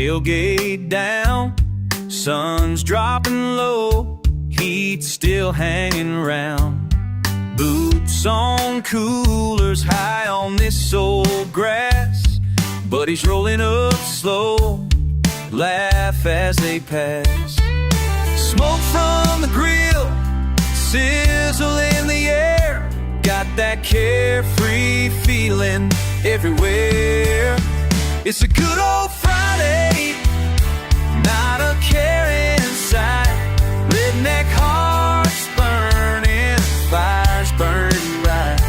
Tailgate down, sun's dropping low, heat still hanging round. Boots on coolers, high on this old grass. Buddies rolling up slow, laugh as they pass. Smoke from the grill, sizzle in the air. Got that carefree feeling everywhere. It's a good old Friday, not a care inside. Redneck hearts burning, fires burning bright.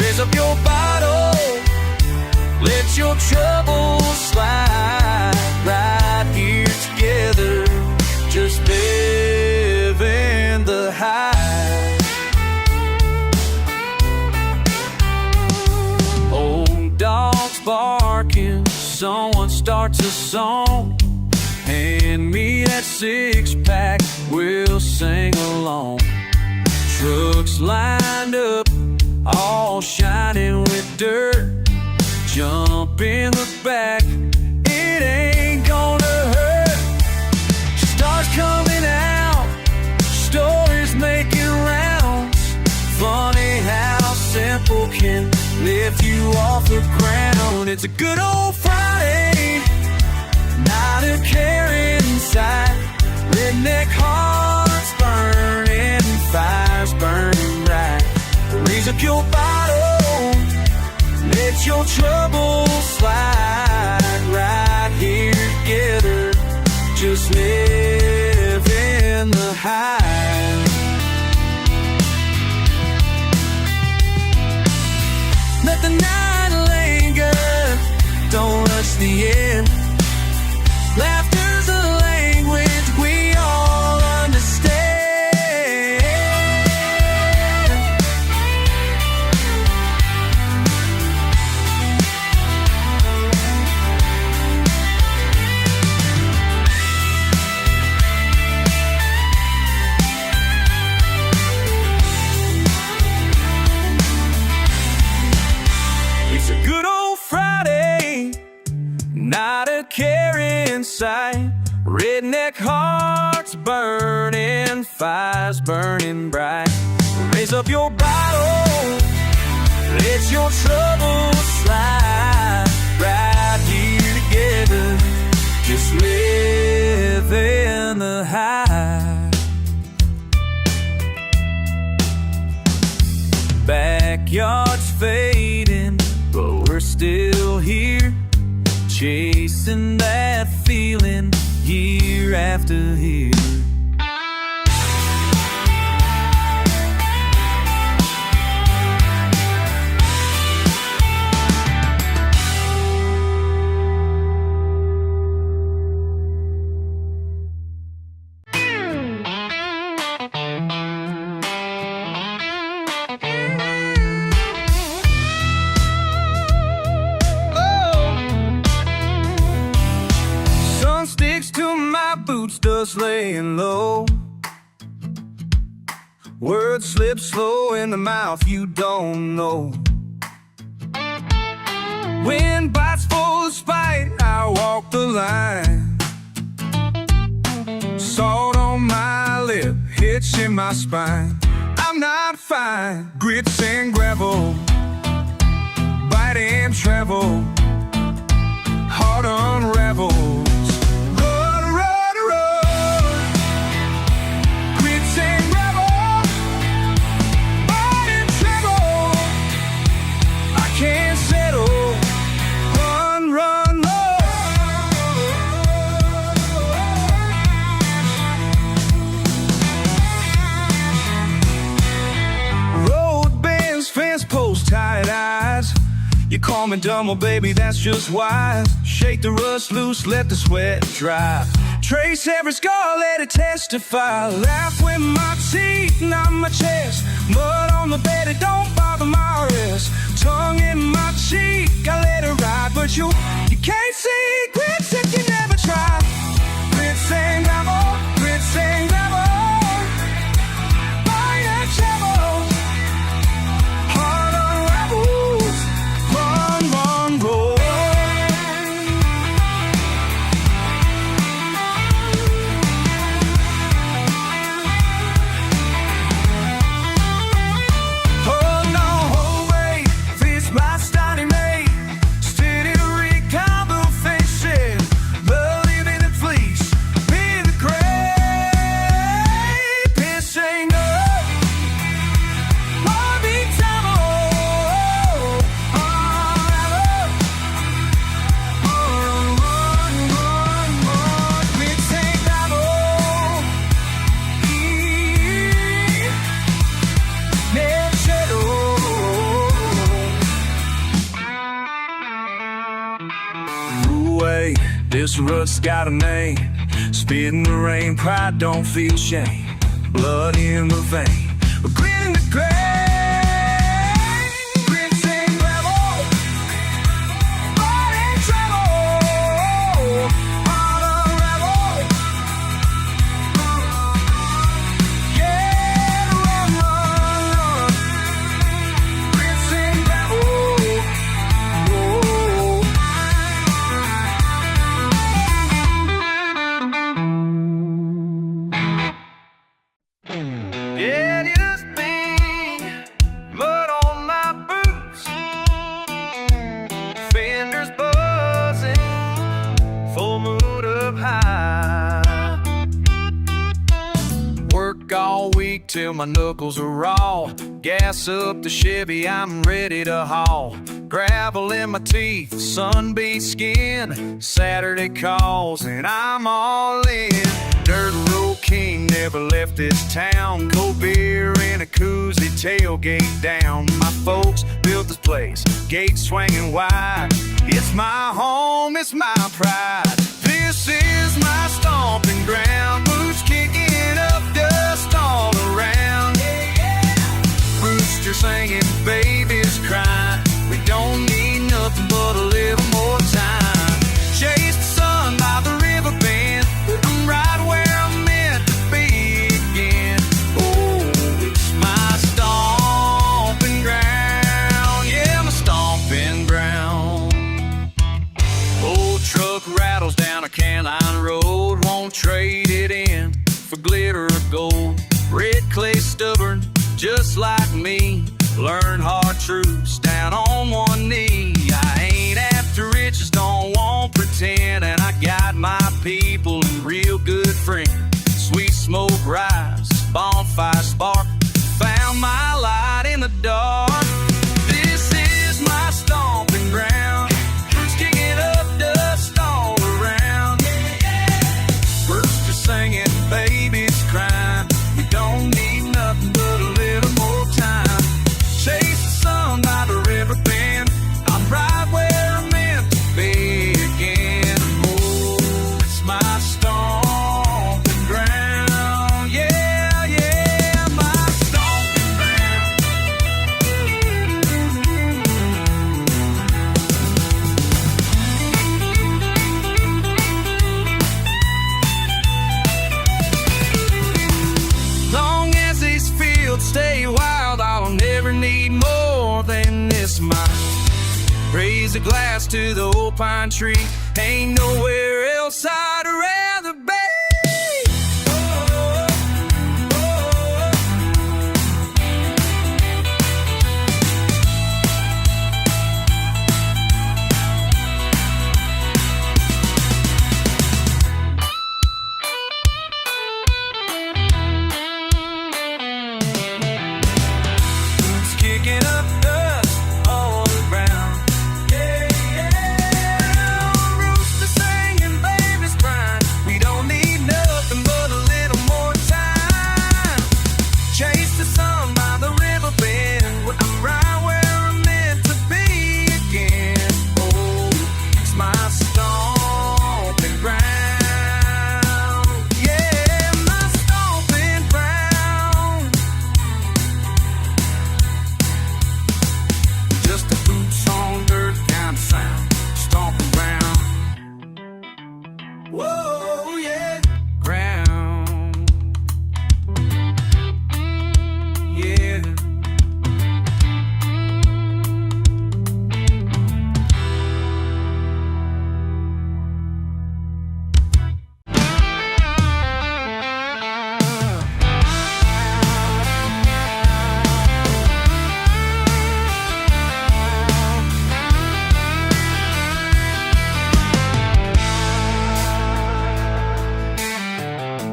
Raise up your bottle, let your troubles slide. Right here together, just living the high. Old dogs barking, someone starts a song. Hand me that six-pack, we'll sing along. Trucks lined up, all shining with dirt. Jump in the back, it ain't gonna hurt. Stars coming out, stories making rounds. Funny how simple can lift you off the ground. It's a good old Friday, not a care inside. Redneck hearts burning, fires burning bright. Raise up your bottle, let your troubles slide. Right here together, just live in the high. Let the night linger, don't rush the end. Laughter's a language we all understand. It's a good old Friday, not a care in sight. Redneck hearts burning, fires burning bright. Raise up your bottle, let your troubles slide. Right here together, just live in the high. Backyard's fading, but we're still here, chasing that feeling year after year. Boots dust laying low, words slip slow in the mouth you don't know. Wind bites full of spite, I walk the line. Salt on my lip, hitch in my spine. I'm not fine, grits and gravel, bite and travel, heart unravels. Can't settle, run, run, run. Road bends, fence posts, tired eyes. You call me dumb, well baby, that's just wise. Shake the rust loose, let the sweat dry. Trace every scar, let it testify. Laugh with my teeth, not my chest. Mud on the bed, it don't bother my wrist. Tongue in my cheek, I let it ride. But you can't see grits if you never try. Grits and gravel, grits and gravel. Bite and travel, heart unravels. Run, run, roll. This rut's got a name. Spit in the rain, pride don't feel shame. Blood in the vein, a grin in the grave. Grits ain't rebel, blood ain't trouble. On a rebel, yeah, run, run, run. Grits ain't rebel, whoa. It is me, mud on my boots, fenders buzzing, full mood up high. Work all week till my knuckles are raw. Gas up the Chevy, I'm ready to haul. Gravel in my teeth, sun-beat skin. Saturday calls and I'm all in. Dirt road king, never left this town. Cold beer in a koozie, tailgate down. My folks built this place, gates swinging wide. It's my home, it's my pride. This is my stomping ground. Boots kicking up, dust all around. Rooster singing, babies crying. We don't need nothing but a little more time. Chase the sun by the river bend. I'm right where I'm meant to be again. Oh, it's my stomping ground. Yeah, my stomping ground. Old truck rattles down a can-line road. Won't trade it in for glitter or gold. Red clay stubborn, just like me. Learn hard truths down on one knee. I ain't after riches, don't want pretend. And I got my people and real good friends. Sweet smoke rise, bonfire spark. Found my light in the dark. This is my stomping ground. Roots kicking up, dust all around. Rooster singing, babies crying. We don't need nothing but a little more time. Chase the sun by the river bend. I'm right where I'm meant to be again. Oh, it's my stomping ground. Yeah, yeah, my stomping ground. Long as these fields stay wild, I'll never need more than this much. Raise a glass to the old pine tree. Ain't nowhere else I'd rather be. Boots kicking up dust all around. Yeah, yeah. Rooster singing, babies crying. We don't need nothing but a little more time. Chase the sun by the river bend. I'm right where I'm meant to be again. Oh, it's my stomping ground. Yeah, my stomping ground. Just a boots on dirt kind of sound. Stomping ground. Whoa, yeah. Ground. Yeah.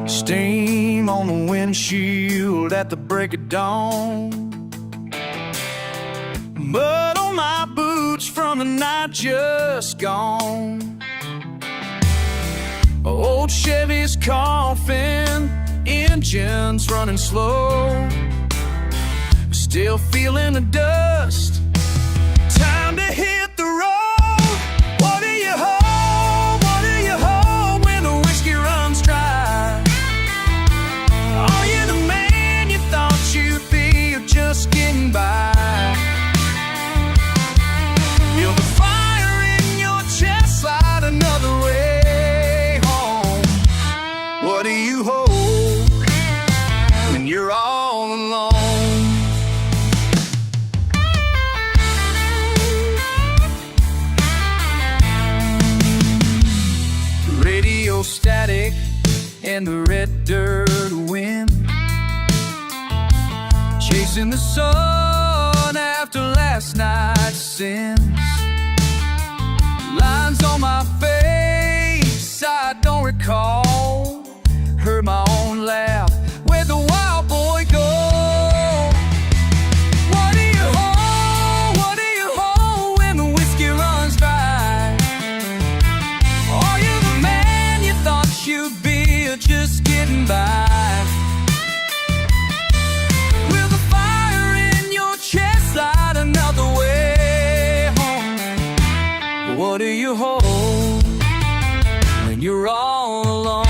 Steam on the windshield at the break of dawn. Mud on my boots from the night just gone. Old Chevy's coughing, engines running slow. Still feeling the dust. Time to hit the road. What do you hold? What do you hold? static and the red dirt wind, chasing the sun after last night's sins. Lines on my face I don't recall, heard my own laugh, where'd the wild boy go? What do you hold? What do you hold when the whiskey runs dry? Are you the man you thought you'd be, or just getting by? Will the fire in your chest light another way home? What do you hold when you're all alone?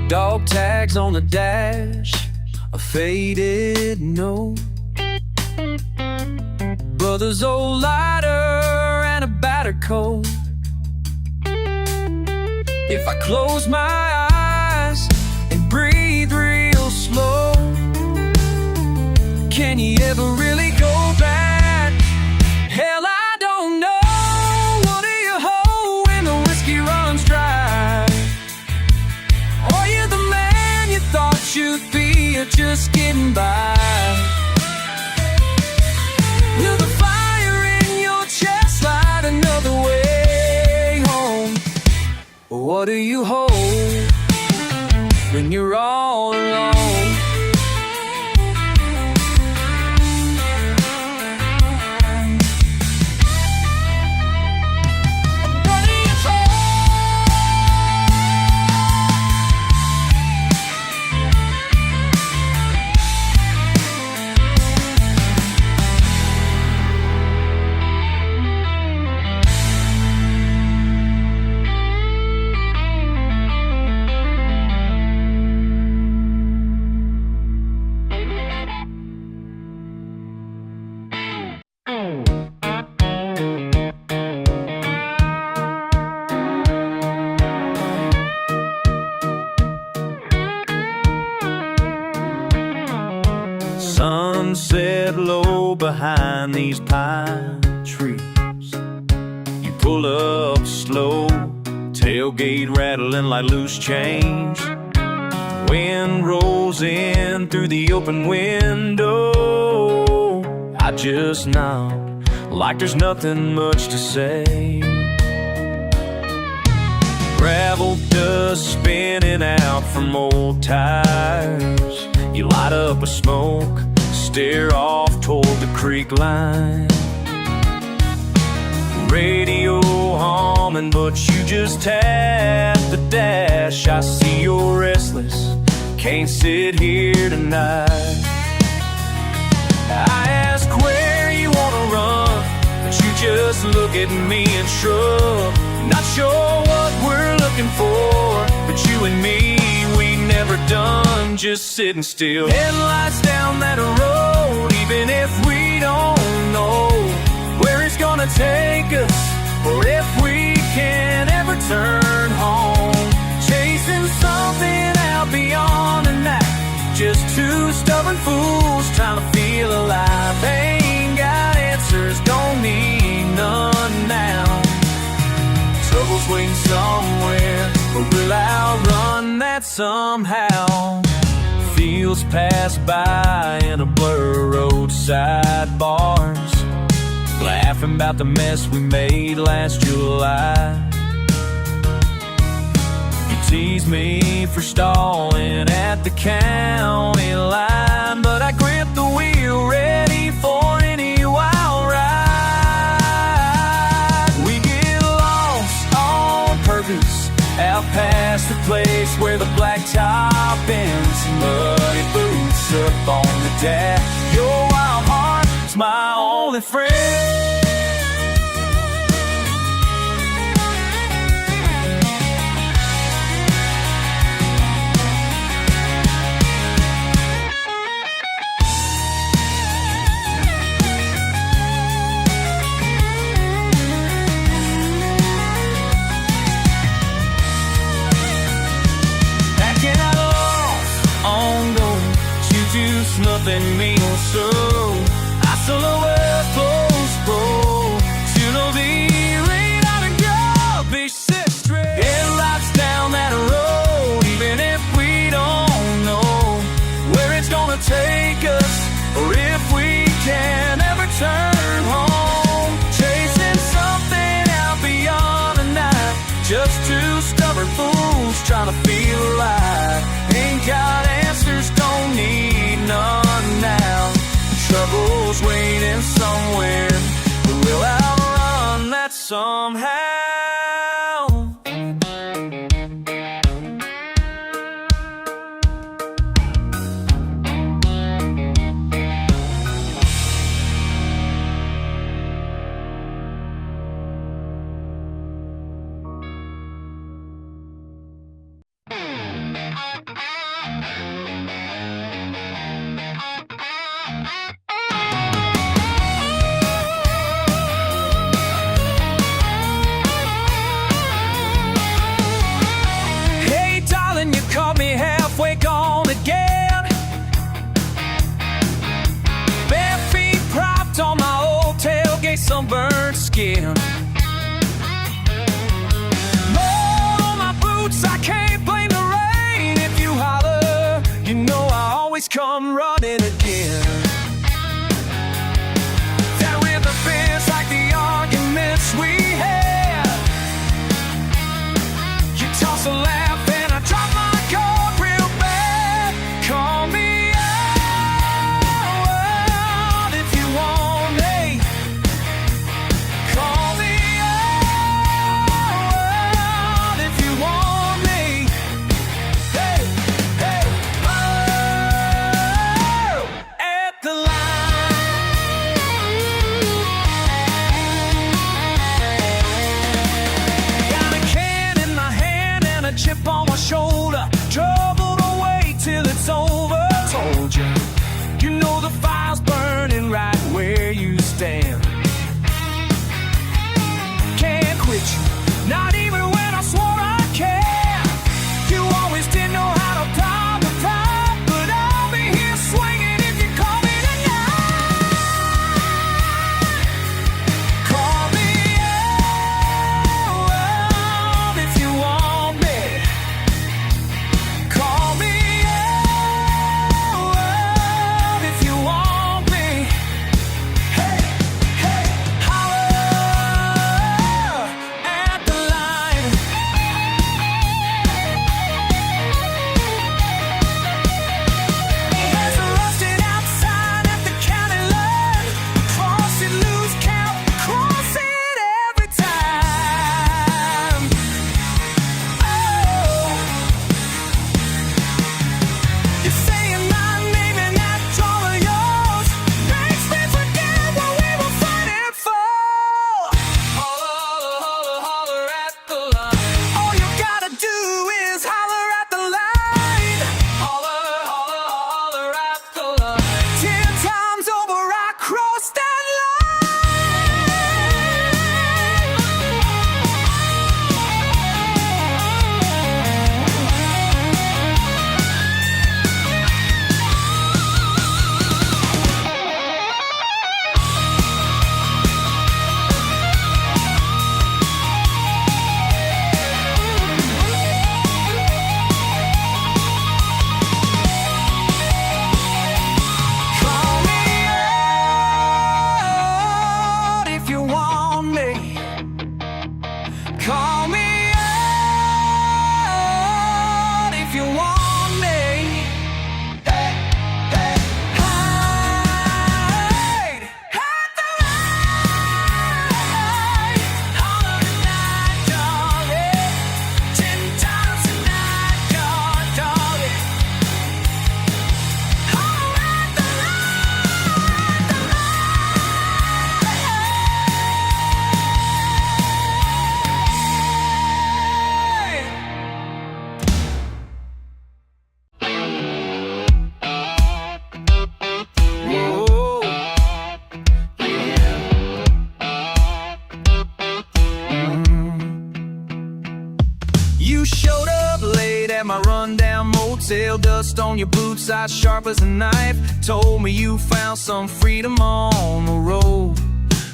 Dog tags on the dash, a faded note, brother's old lighter and a battered coat. If I close my eyes and breathe real slow, can you ever really go back? Hell, I don't know. What do you hold when the whiskey runs dry? Are you the man you thought you'd be, or just getting by? Will the fire in your chest light another way home? What do you hold when you're all alone? Sunset low behind these pine trees. You pull up slow, tailgate rattling like loose change. Wind rolls in through the open window. I just nod like there's nothing much to say. Gravel dust spinning out from old tires. You light up a smoke, stare off toward the creek line. Radio humming, but you just tap the dash. I see you're restless, can't sit here tonight. I ask where you wanna run, but you just look at me and shrug. Not sure what we're looking for, but you and me, we never done just sitting still. Headlights down that road, even if we don't know where it's gonna take us, or if we can ever turn home. Chasing something out beyond the night, just two stubborn fools trying to feel alive. Ain't got answers, don't need none now. Trouble's waiting somewhere, but we'll outrun that somehow. Fields pass by in a blur, roadside bars, laughing about the mess we made last July. You tease me for stalling at the county line, but I grip the wheel ready for any wild ride. We get lost on purpose, out past the place where the blacktop ends. Muddy boots up on the dash. Your wild heart's my only friend. There's nothing means so. I still know where close roll. Soon will be rain out and go. Be set straight. Headlights down that road, even if we don't know where it's gonna take us, or if we can ever turn home. Chasing something out beyond the night. Just two stubborn fools trying to feel alive. Ain't got answers, don't need none now. Trouble's waiting somewhere, but we'll outrun that somehow. You caught me halfway gone again. Bare feet propped on my old tailgate, sunburned skin. Mud on my boots, I can't blame the rain. If you holler, you know I always come running again. That river bends like the arguments we had. You toss a laugh and I drop my guard real bad. Call me out if you want me. Call me Dust on your boots, eyes sharp as a knife. Told me you found some freedom on the road,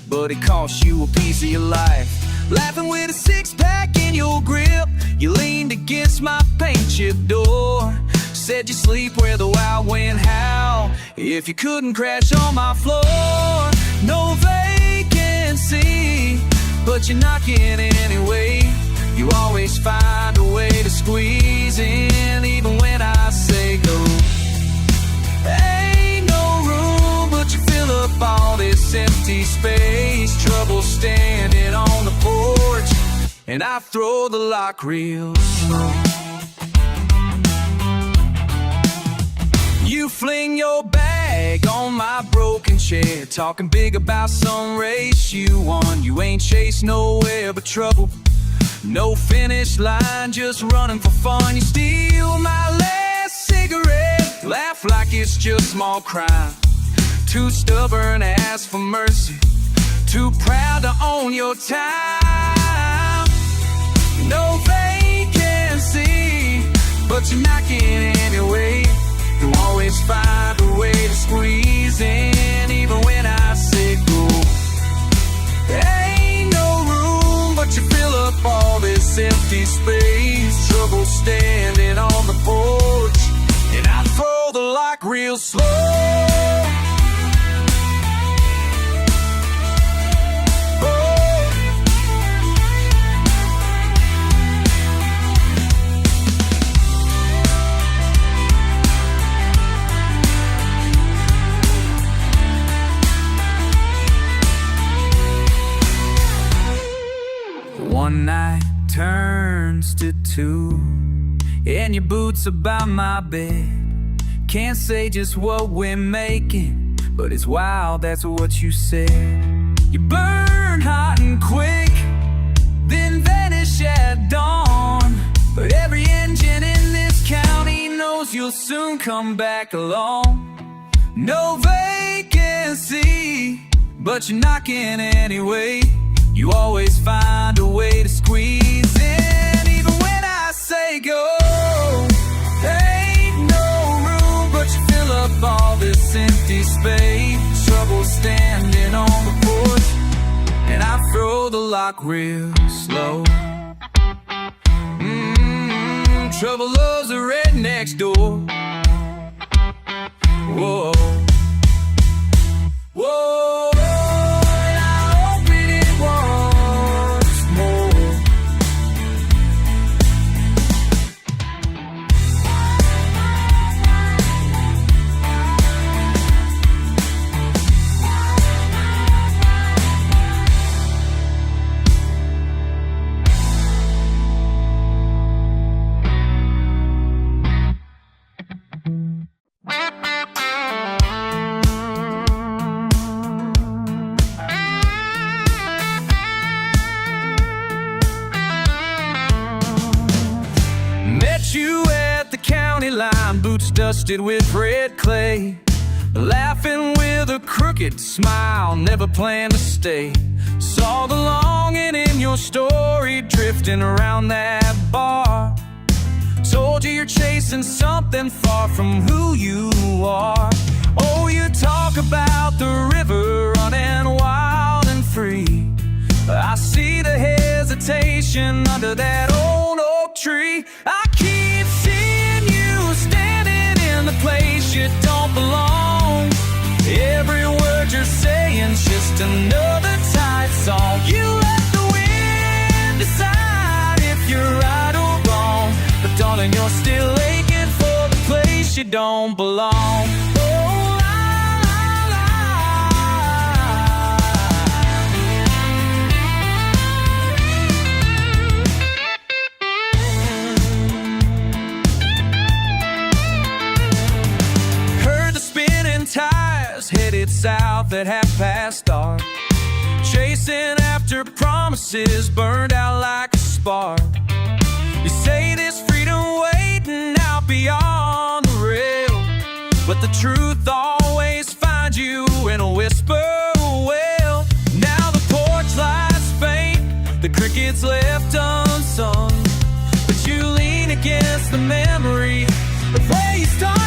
but it cost you a piece of your life. Laughing with a six-pack in your grip, you leaned against my paint-chipped door. Said you sleep where the wild wind howl if you couldn't crash on my floor. No vacancy, but you're knocking anyway. You always find a way to squeeze in, even when I say go. Ain't no room, but you fill up all this empty space. Trouble standing on the porch, and I throw the lock real slow. You fling your bag on my broken chair, talking big about some race you won. You ain't chased nowhere but trouble, no finish line, just running for fun. You steal my last cigarette, laugh like it's just small crime. Too stubborn to ask for mercy, too proud to own your time. No vacancy, but you're knocking anyway. You always find a way to squeeze in, even when I say go. Ain't no room, but you fill up all this empty space. Trouble standing on the porch, and I throw the lock real slow. One night turns to two, and your boots are by my bed. Can't say just what we're making, but it's wild, that's what you said. You burn hot and quick, then vanish at dawn. But every engine in this county knows you'll soon come back along. No vacancy, but you're knocking anyway. You always find a way to squeeze in, even when I say go. Ain't no room, but you fill up all this empty space. Trouble standing on the porch, and I throw the lock real slow. Trouble loves the red next door. Whoa, whoa. You at the county line, boots dusted with red clay, laughing with a crooked smile, never planned to stay. Saw the longing in your story, drifting around that bar. Told you you're chasing something far from who you are. Oh, you talk about the river running wild and free. I see the hesitation under that old oak tree. I keep seeing you standing in the place you don't belong. Every word you're saying's just another tight song. You let the wind decide if you're right or wrong, but darling, you're still aching for the place you don't belong. Tires headed south at 1:30 dark, chasing after promises burned out like a spark. You say there's freedom waiting out beyond the rail, but the truth always finds you in a whisper wail. Now the porch lights faint, the crickets left unsung, but you lean against the memory of where you started.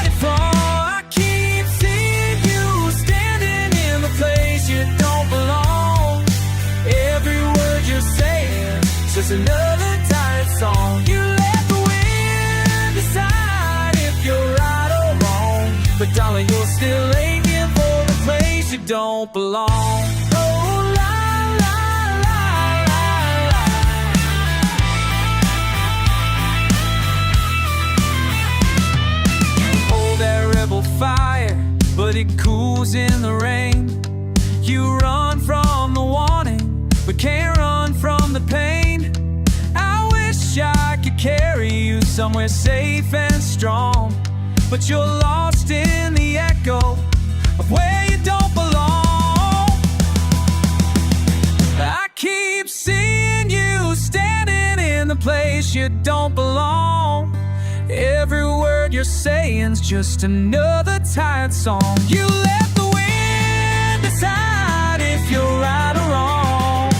just another tired song. You let the wind decide if you're right or wrong, but darling, you're still aching for the place you don't belong. Oh, la, la, la, la, la. You hold that rebel fire, but it cools in the rain. You run from the warning, but can't run from the pain. I wish I could carry you somewhere safe and strong, but you're lost in the echo of where you don't belong. I keep seeing you standing in the place you don't belong. Every word you're saying's just another tired song. You let the wind decide if you're right or wrong,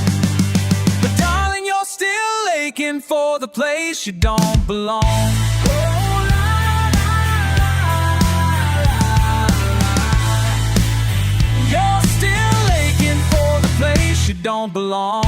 but darling, you're still aching for the place you don't belong. Oh, la, la, la, la, la. You're still aching for the place you don't belong.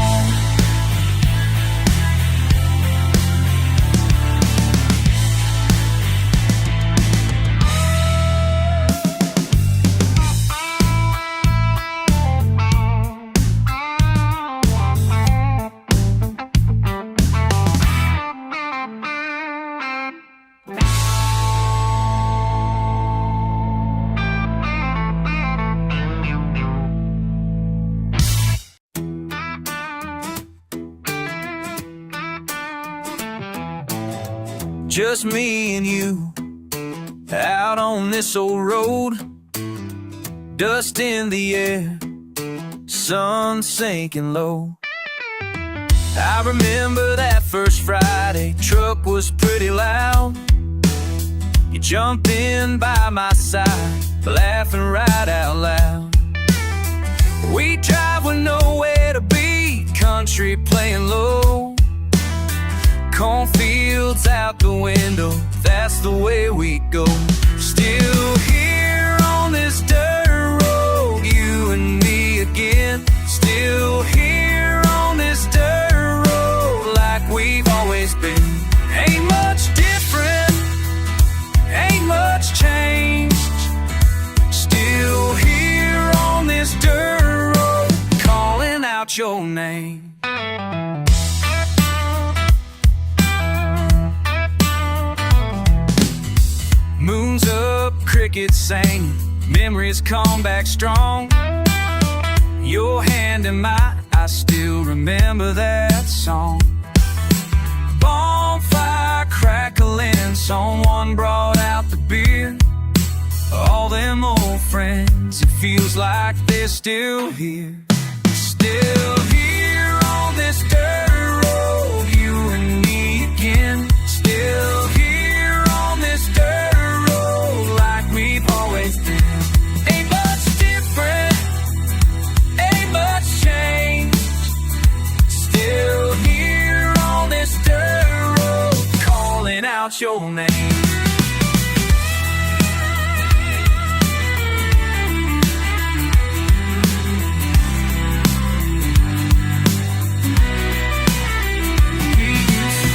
Just me and you, out on this old road. Dust in the air, sun sinking low. I remember that first Friday, truck was pretty loud. You jumped in by my side, laughing right out loud. We drive with nowhere to be, country playing low. Cornfields out the window, that's the way we go. Still here on this dirt road, you and me again. Still here on this dirt road, like we've always been. Ain't much different, ain't much changed. Still here on this dirt road, calling out your name. Moon's up, crickets singing, memories come back strong. Your hand in mine, I still remember that song. Bonfire crackling, someone brought out the beer. All them old friends, it feels like they're still here. Still here on this dirt road, you and me again. Still here on this dirt road, like we've always been. Ain't much different, ain't much changed. Still here on this dirt road, calling out your name.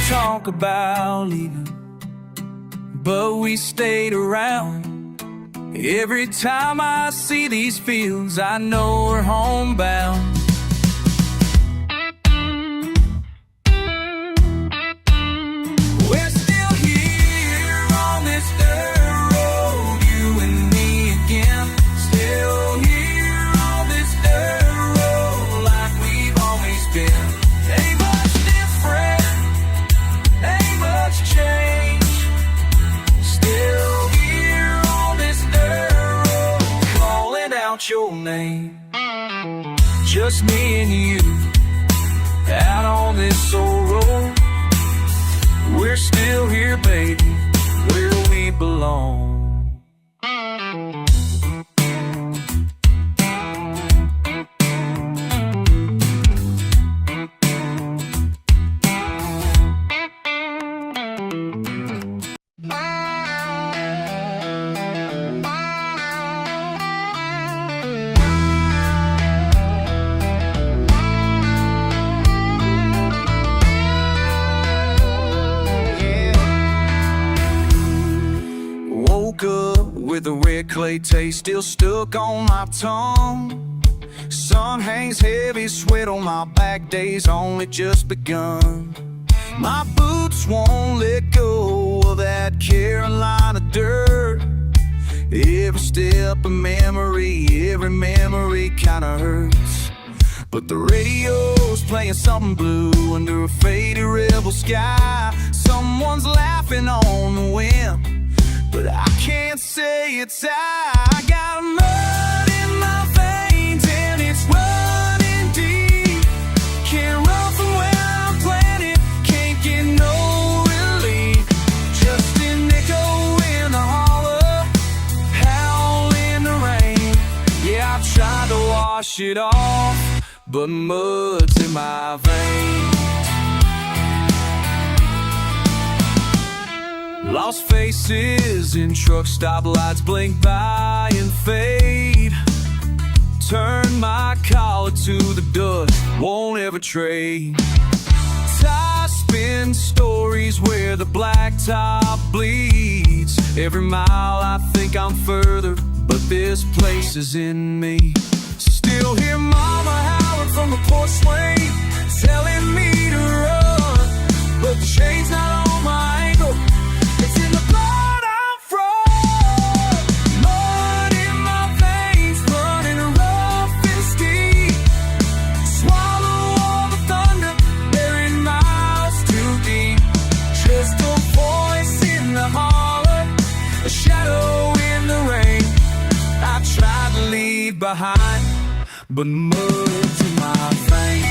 Talk about leaving, but we stayed around. Every time I see these fields, I know we're homebound. We're still here on this dirt road, you and me again. Still here on this dirt road, like we've always been. Ain't much different, ain't much change. Still here on this dirt road, calling out your name. Just me and you, out on this old road. We're still here, baby, where we belong. with a red clay taste still stuck on my tongue. Sun hangs heavy, sweat on my back, days only just begun. My boots won't let go of that Carolina dirt. Every step a memory, every memory kinda hurts. But the radio's playing something blue under a faded rebel sky. Someone's laughing on the whim, but I can't say it's I got mud in my veins and it's running deep. Can't run from where I'm planted, can't get no relief. Just an echo in the hollow, howl in the rain. Yeah, I've tried to wash it off, but mud's in my veins. Lost faces in truck stoplights blink by and fade. Turn my collar to the dust, won't ever trade. Tires spin stories where the blacktop bleeds. Every mile I think I'm further, but this place is in me. Still hear mama howling from the porch swing, telling me to run, but the chain's not on my ankle, it's in the blood I'm from. Mud in my veins, running rough and steep. Swallow all the thunder, buried miles too deep. Just a voice in the holler, a shadow in the rain. I tried to leave behind, but mud's in my veins.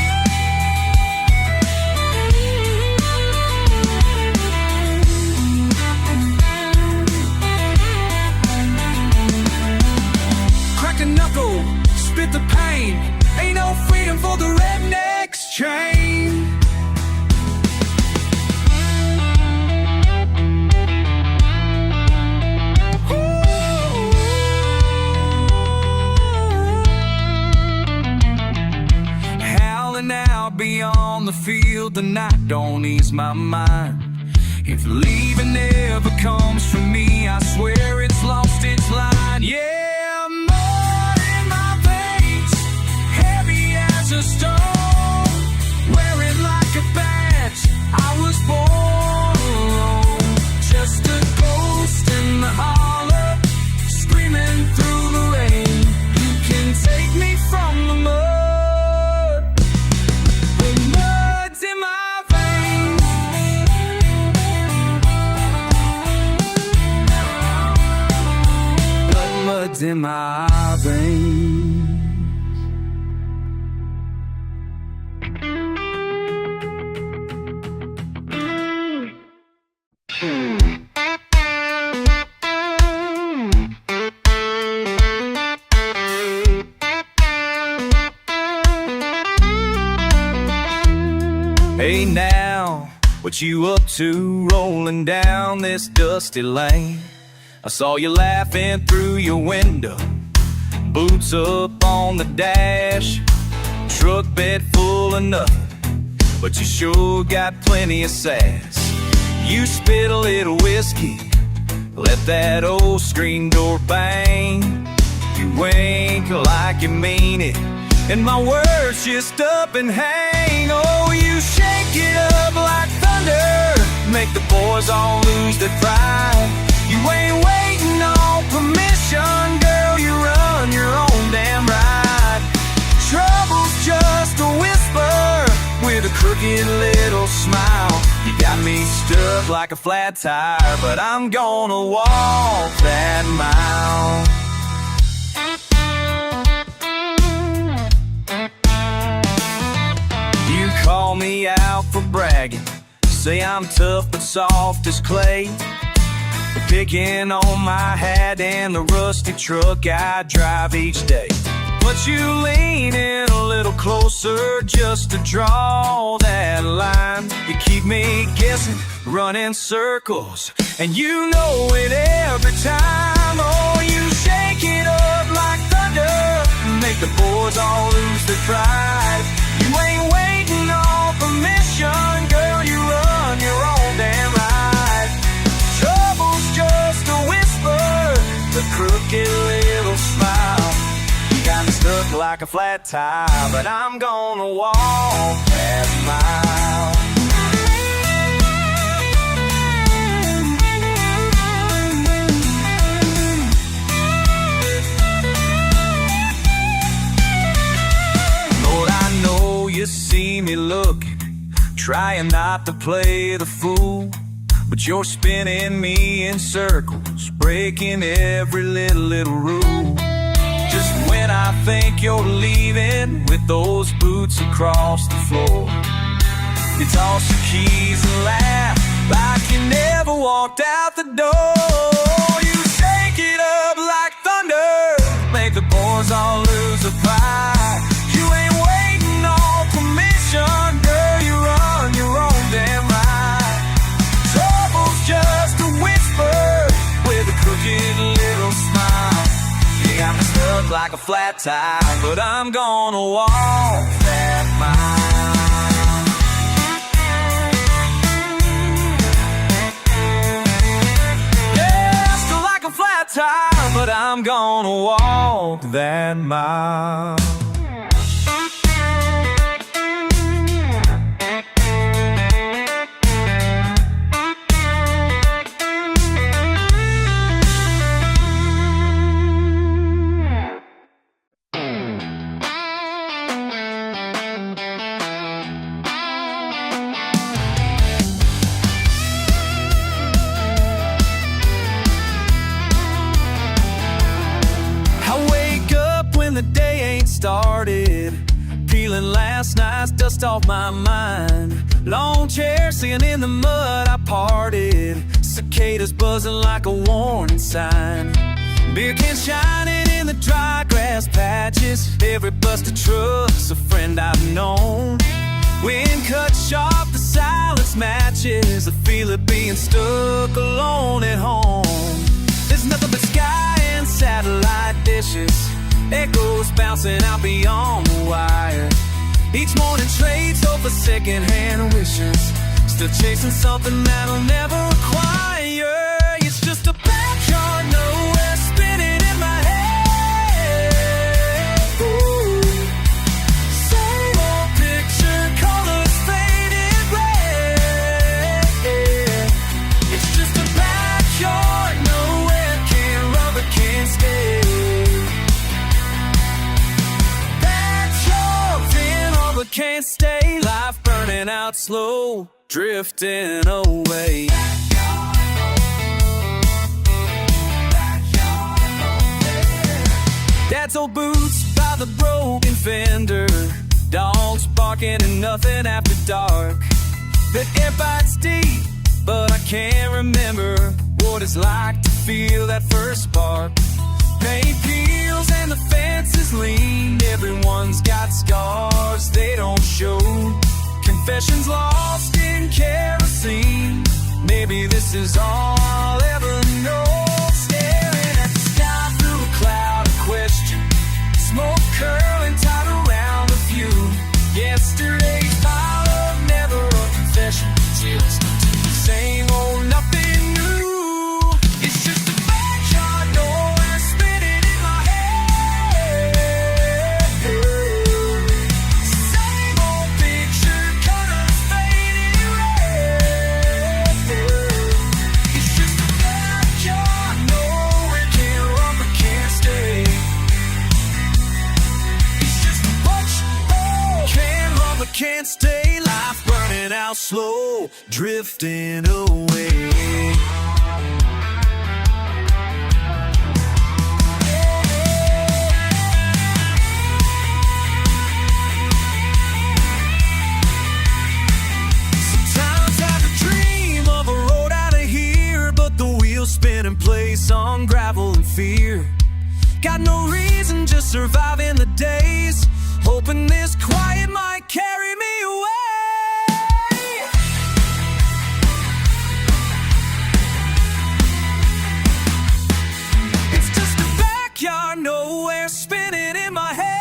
Crack a knuckle, spit the pain. Ain't no freedom for the redneck's chain. Out beyond the field, the night don't ease my mind. If leaving never comes for me, I swear it's lost its line. Yeah, mud in my veins, heavy as a stone. Wear it like a badge, I was born alone. Just a ghost in the holler, screaming through the rain. You can take me from the mud, in my veins. Hey now, what you up to, rolling down this dusty lane? I saw you laughing through your window, boots up on the dash, truck bed full of nothing, but you sure got plenty of sass. You spit a little whiskey, let that old screen door bang. You wink like you mean it, and my words just up and hang. Oh, you shake it up like thunder, make the boys all lose their pride. You ain't waiting on permission, girl, you run your own damn ride. Trouble's just a whisper with a crooked little smile. You got me stuck like a flat tire, but I'm gonna walk that mile. You call me out for bragging, say I'm tough but soft as clay, picking on my hat and the rusty truck I drive each day. But you lean in a little closer just to draw that line. You keep me guessing, running circles, and you know it every time. Oh, you shake it up like thunder, make the boys all lose their pride. You ain't waiting on permission, girl, you run your own damn ride. Trouble's just a whisper, a crooked little smile. You got me stuck like a flat tire, but I'm gonna walk that mile. Lord, I know you see me looking, trying not to play the fool, but you're spinning me in circles, breaking every little rule. Just when I think you're leaving with those boots across the floor, you toss your keys and laugh like you never walked out the door. You shake it up like thunder, make the boys all lose a fight. You ain't waiting on permission, girl, you run your own damn right. Trouble's just a whisper with a crooked little smile. You got me stuck like a flat tire, but I'm gonna walk that mile. Yeah, still like a flat tire, but I'm gonna walk that mile. The day ain't started, peeling last night's dust off my mind. Long chair sitting in the mud I parted, cicadas buzzing like a warning sign. Beer cans shining in the dry grass patches, every busted truck's a friend I've known. Wind cut sharp, the silence matches, I feel it being stuck alone at home. There's nothing but sky and satellite dishes, echoes bouncing out beyond the wire. Each morning trades hope for second-hand wishes, still chasing something that'll never acquire. It's just a backyard nowhere spinning in my head. Ooh. Same old picture, colors faded red. It's just a backyard nowhere, can't run but can't stay. But can't stay, life burning out slow, drifting away. Dad's old boots by the broken fender, dogs barking and nothing after dark. The air bites deep, but I can't remember what it's like to feel that first spark. Paint peels and the fences lean, everyone's got scars they don't show. Confessions lost in kerosene, maybe this is all I'll ever know. Staring at the sky through a cloud of question, smoke curling tight around a few. Yesterday's pile of never a confession, just the same old nothing new. It's just a backyard door spinning in my head. Same old picture, colors fading red. It's just a backyard, nowhere, can't run but can't stay. It's just a bunch, oh, can't run but can't stay. Life burning out slow, drifting away. Spin in place on gravel and fear. Got no reason, just surviving the days, hoping this quiet might carry me away. It's just a backyard nowhere spinning in my head.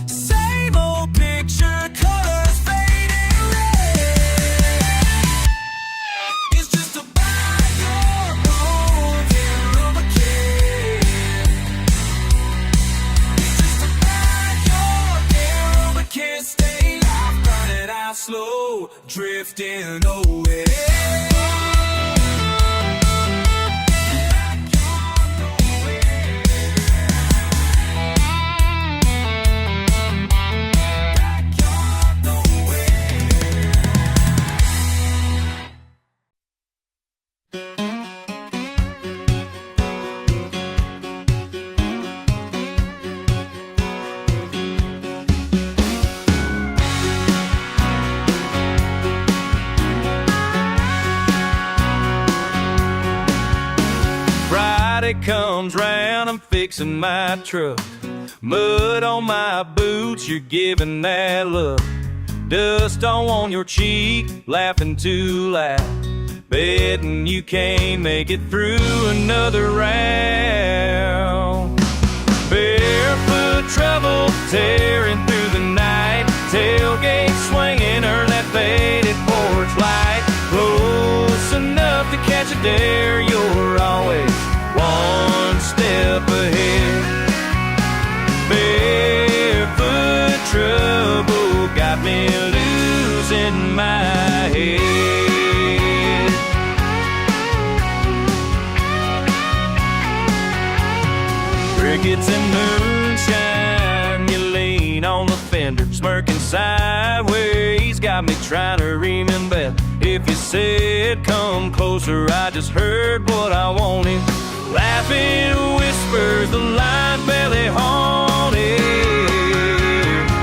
Same old picture, colors fading red. It's just a backyard. drifting away. Comes round, I'm fixing my truck. Mud on my boots, you're giving that look. Dust on your cheek, laughing too loud. Betting you can't make it through another round. Barefoot trouble, tearing through the night. Tailgate swinging, or that faded porch light. Close enough to catch a dare, you're always one step ahead. Barefoot trouble got me losing my head. Crickets and moonshine, you lean on the fender, smirking sideways, got me trying to remember. If you said come closer, I just heard what I wanted. Laughing whispers, the line belly haunted.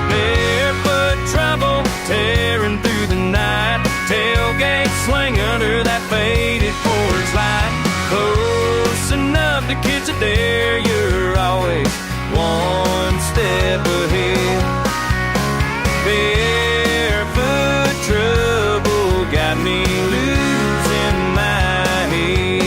Barefoot trouble, tearing through the night. Tailgate swing under that faded porch light. Close enough to catch a dare, you're always one step ahead. Barefoot trouble got me losing my head.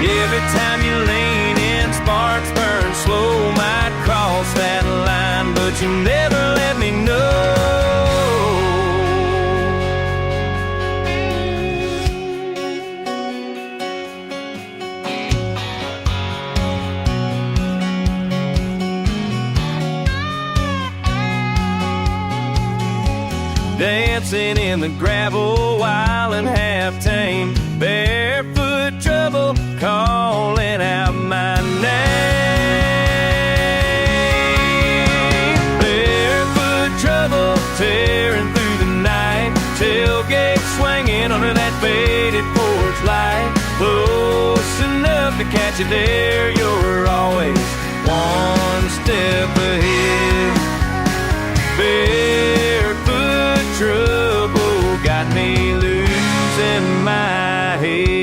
Every time you lean in, sparks burn slow. Might cross that line, but you never let me know. Dancing in the gravel, wild and half tame. Barefoot trouble, calling out my name. Barefoot trouble, tearing through the night. Tailgate swinging under that faded porch light. Close enough to catch you there, you're always one step ahead. Barefoot trouble got me losing my head.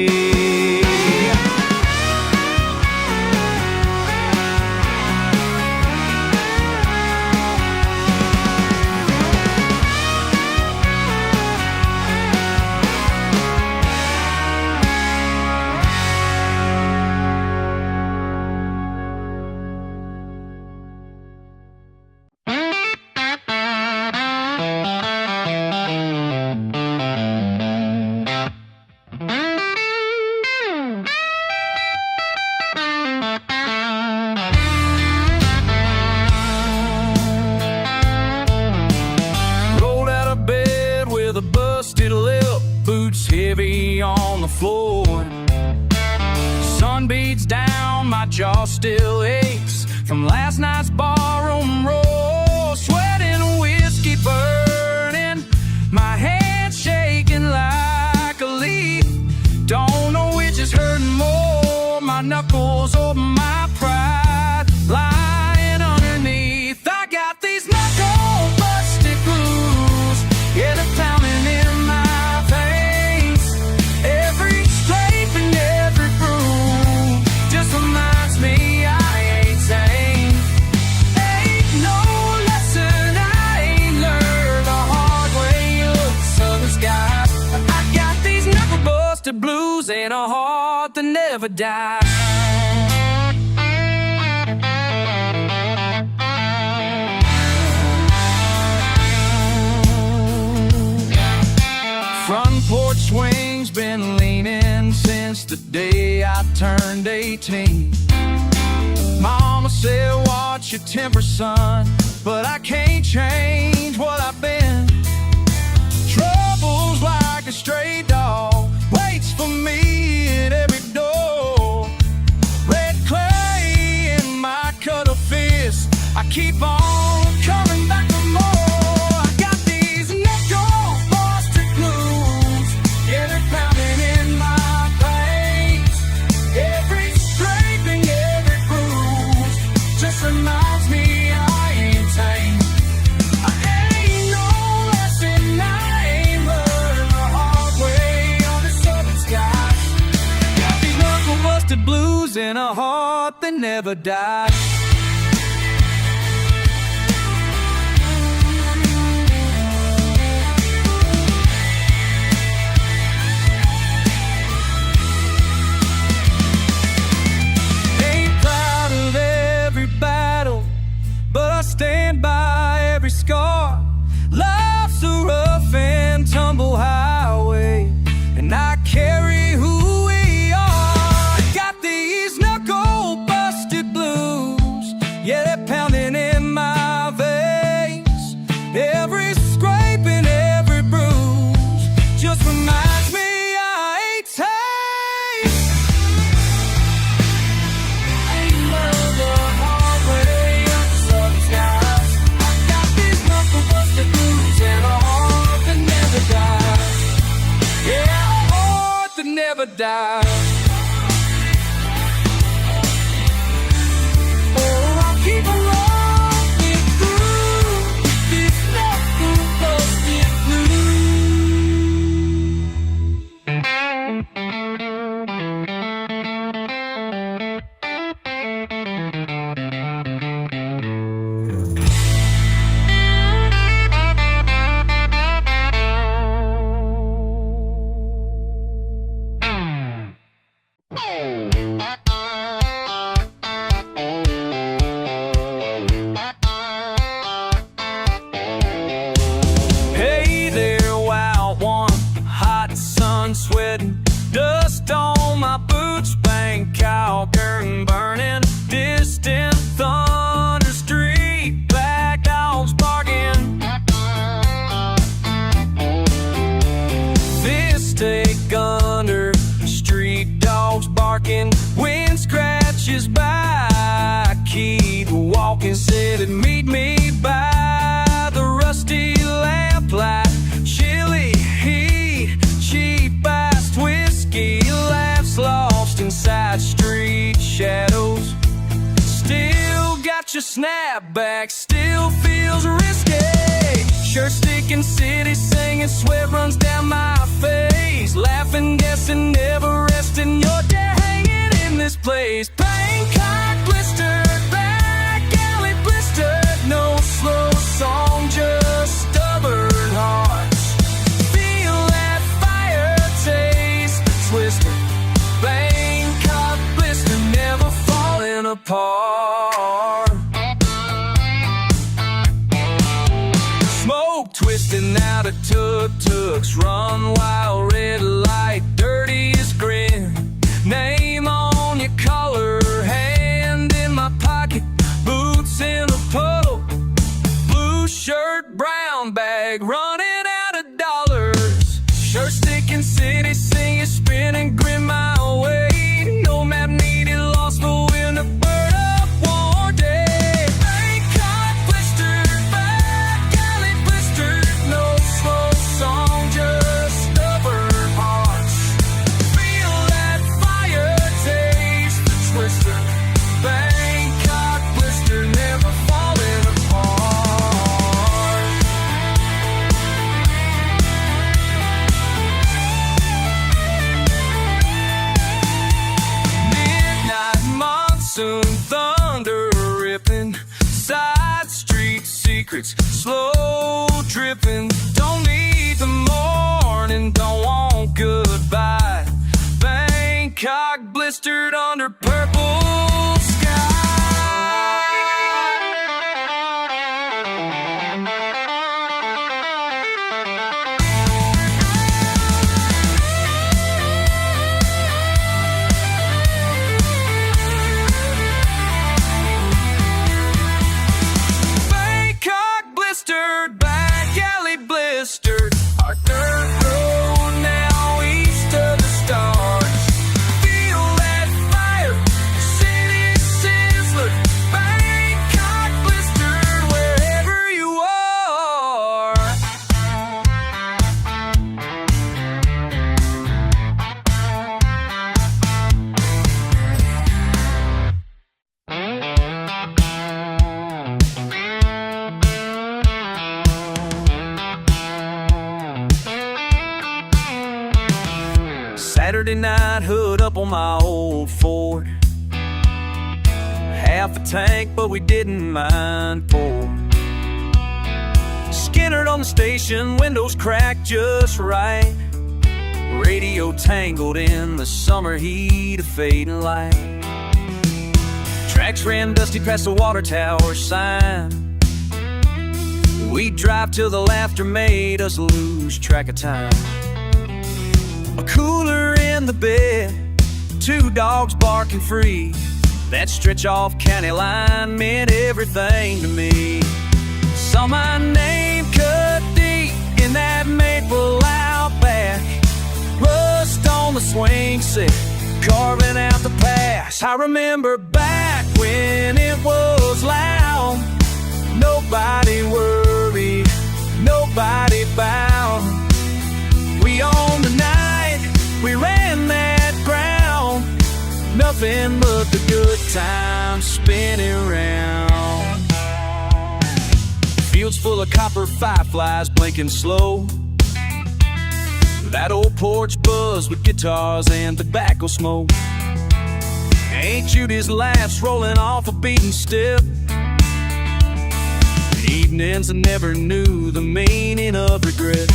Heavy on the floor, sun beats down, my jaw still aches from last night's barroom roll. Sweating, whiskey burning, my hands shaking like a leaf. Don't know which is hurting more, my knuckles or my pride lying underneath. I got these knuckle busted blues, yeah, they're pounding in my blues and a heart that never dies. Front porch swing's been leaning since the day I turned 18. say watch your temper, son, but I can't change what I've been. Trouble's like a stray dog, waits for me at every door. Red clay in my cuddle fist, I keep on coming back for more. I got these nickel-busted blues, yeah, they're pounding in my veins. Every scraping, every bruise just reminds me I ain't tame. I ain't no lesson, I ain't learned the hard way on the southern skies. Got these knuckle-busted blues in a heart that never dies. Stand by every scar. Life's a rough and tumble highway, and I carry who we are. Got these knuckle-busted blues, yeah, they're pounding in my veins. Every scrape and every bruise just reminds me I ain't tame. Never die. Oh, I'll keep rolling through this knuckle-busted sweating, dust on my boots, Bangkok burning, distant thunder, street black dogs barking. Fist take under, street dogs barking. Wind scratches by, I keep walking. Said it'd meet me by the rusty lamplight. Chilly heat, cheap iced whiskey, laughs lost inside street shadows. Still got your snapback, still feels risky. Shirt sticking, city singing, sweat runs down my face. Laughing, guessing, never resting, your day hanging in this place. Bangkok blistered, back alley blistered, no slow song, just stubborn hearts. Feel that fire taste, twisted. Bangkok blister, never falling apart. Smoke twisting out of tuk-tuks, run wild, red light, dirtiest grin. Name on your collar, hand in my pocket, boots in a puddle, blue shirt, brown bag, running out of dollars. Shirt sticking, city singing, spinning, grin my way. No map needed, lost the wind to burn up one day. Bangkok blistered, back alley blistered, no slow song, just stubborn hearts. Feel that fire taste, the twister. Bangkok blister, never falling apart. Midnight monsoon, thunder ripping, side street secrets, slow dripping. Don't need the morning, don't want goodbye. Bangkok blistered under purple sky. barely blistered. Our dirt road now east of the stars. Feel that fire, city sizzler, Bangkok blistered wherever you are. Saturday night, hood up on my old Ford. Half a tank, but we didn't mind pour. Skinnered on the station, windows cracked just right. Radio tangled in the summer heat of fading light. Tracks ran dusty past the water tower sign. We'd drive till the laughter made us lose track of time. A cooler in the bed, two dogs barking free. That stretch off county line meant everything to me. Saw my name cut deep in that maple outback. Rust on the swing set, carving out the past. I remember back when it was loud. Nobody worried, nobody bowed. We owned the night, we ran that ground. Nothing but the good times spinning round. Fields full of copper fireflies blinking slow. That old porch buzzed with guitars and tobacco smoke. Aunt Judy's laughs rolling off a beaten step. Evenings I never knew the meaning of regret.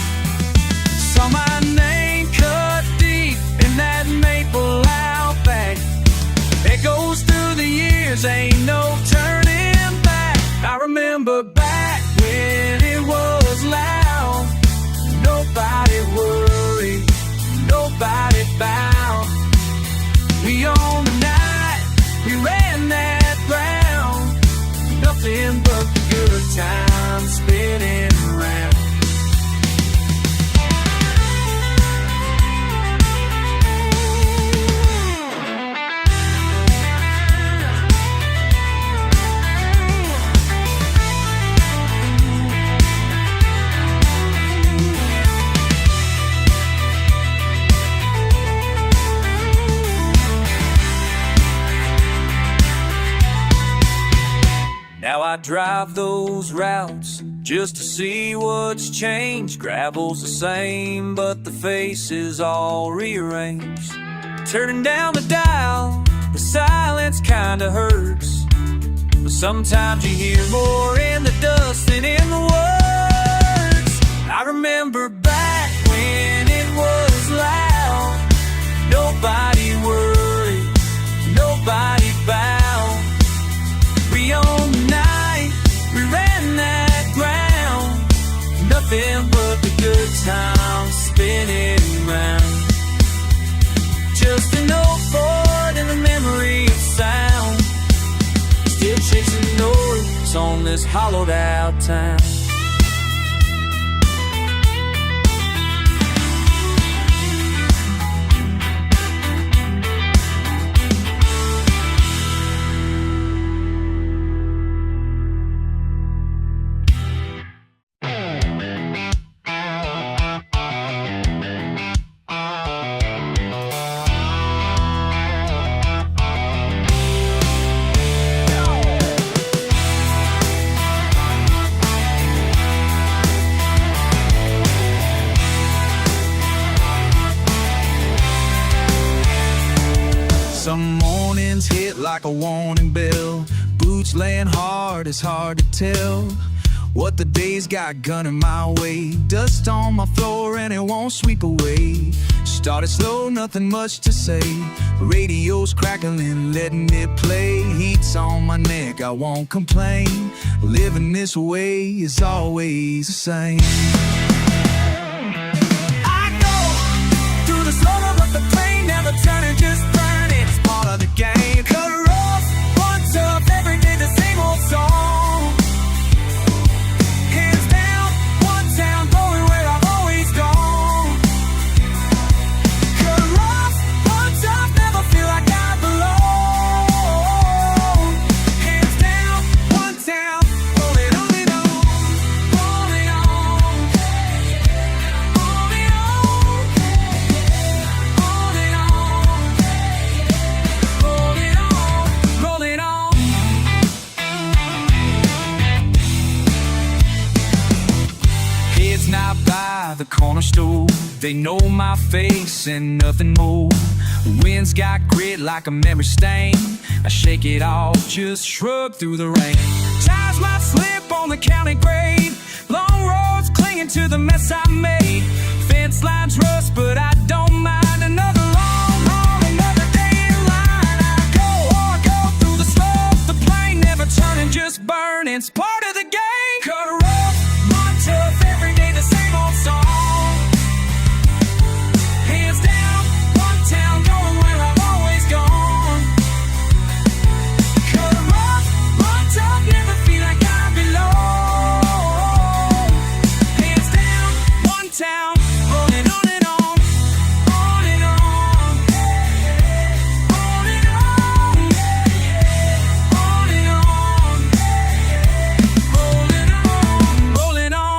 Saw my name cut deep in that maple outback. Echoes through the years, ain't no turning back. I remember back when it was loud. Nobody worried, nobody bowed. We owned the night, we ran that ground. Nothing but the good times spinning around. Now I drive those routes just to see what's changed. Gravel's the same, but the face is all rearranged. Turning down the dial, the silence kinda hurts. But sometimes you hear more in the dust than in the words. I remember back when it was loud. Nobody worried, nobody bowed. We owned the night, we ran that ground. Nothing but the good times spinning round. Just an old Ford and the memory of sound. Still chasing north on this hollowed out town. Some mornings hit like a warning bell. Boots laying hard, it's hard to tell what the day's got gunning my way. Dust on my floor and it won't sweep away. Started slow, nothing much to say. Radio's crackling, letting it play. Heat's on my neck, I won't complain. Living this way is always the same. I go through the slaughter of the pain, never turning, just burning. It's part of the game. Cut her off, once up, every day the same old song. Hands down, one town, by the corner store. They know my face and nothing more. The wind's got grit like a memory stain. I shake it off, just shrug through the rain. Tires might slip on the county grade. Long roads clinging to the mess I made. Fence lines rust, but I don't mind. Another long haul, another day in line. I go through the smoke. The plane never turning, just burning. It's part of the game. Cut her off, run tough, every day the same old song. Hands down, one town, going where I've always gone. Cut her off, run tough, never feel like I belong. Hands down, one town, rolling on and on, on and on, on and on, on and on, rolling on, rolling on.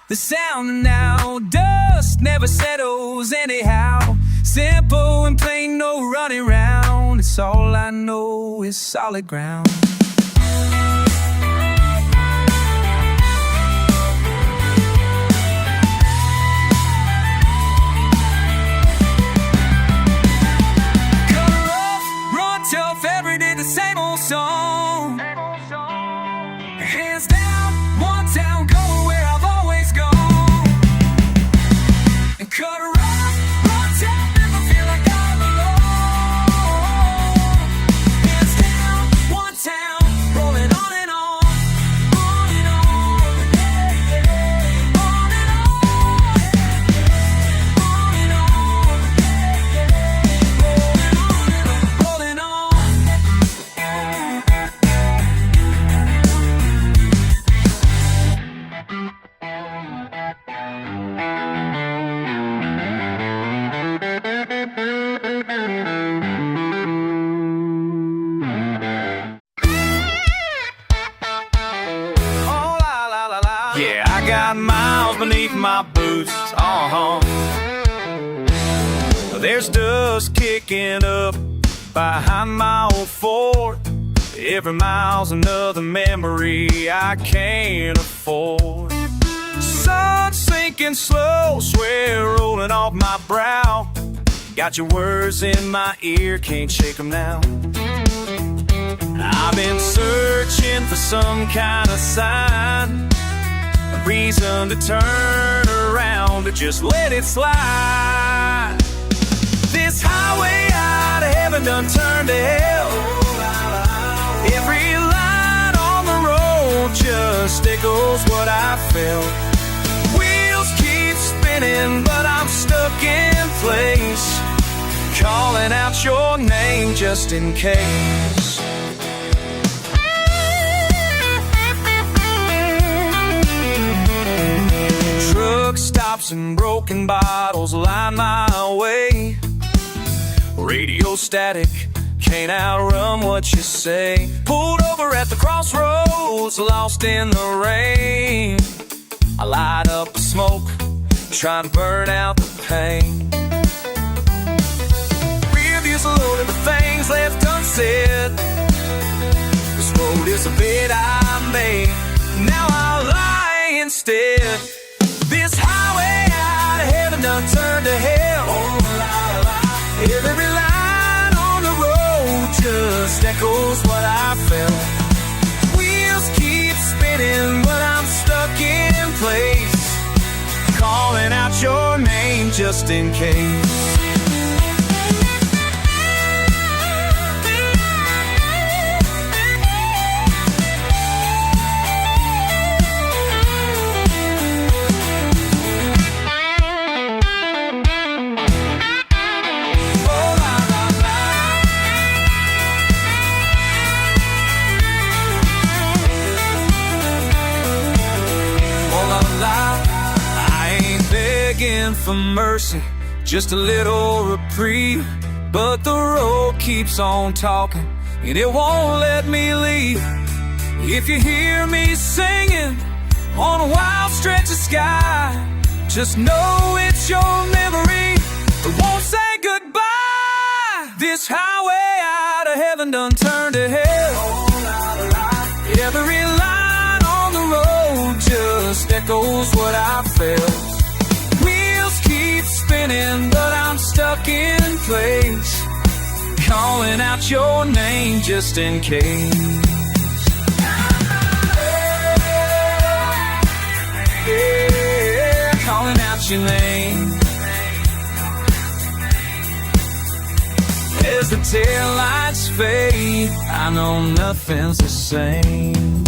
The sound now, dust never settles anyhow. Simple and plain, no running round. It's all I know is solid ground. Cut her off, run tough, every day the same old song. Hands down, one town, going where I've always gone. And cut her off, run tough, never feel like I belong. Hands down, one town, rolling on and on, on and on, on and on, on and on, rolling on, rolling on. Yeah, I got miles beneath my boots. There's dust kicking up behind my old Ford. Every mile's another memory I can't afford. Sun sinking slow, sweat rolling off my brow. Got your words in my ear, can't shake them now. I've been searching for some kind of sign, a reason to turn around, to just let it slide. This highway out of heaven done turned to hell. Every line on the road just echoes what I felt. Wheels keep spinning, but I'm stuck in place, calling out your name just in case. Truck stops and broken bottles line my way. Radio static, can't outrun what you say. Pulled over at the crossroads, lost in the rain. I light up the smoke, trying to burn out the pain. Rear view's loaded with things left unsaid. This road is a bed I made, now I'll lie instead. This highway out of heaven done turned to hell. Every line on the road just echoes what I felt. Wheels keep spinning, but I'm stuck in place, calling out your name just in case. For mercy, just a little reprieve, but the road keeps on talking and it won't let me leave. If you hear me singing on a wild stretch of sky, just know it's your memory that won't say goodbye. This highway out of heaven done turned to hell. Every line on the road just echoes what I felt. Wheels keep spinning, but I'm stuck in place, calling out your name just in case. Yeah, calling out your name. As the taillights fade, I know nothing's the same.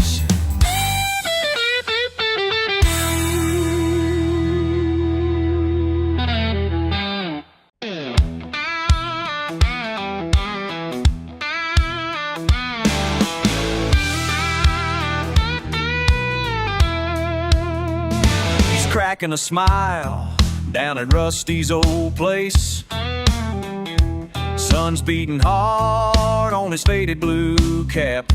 He's cracking a smile down at Rusty's old place. Sun's beating hard on his faded blue cap.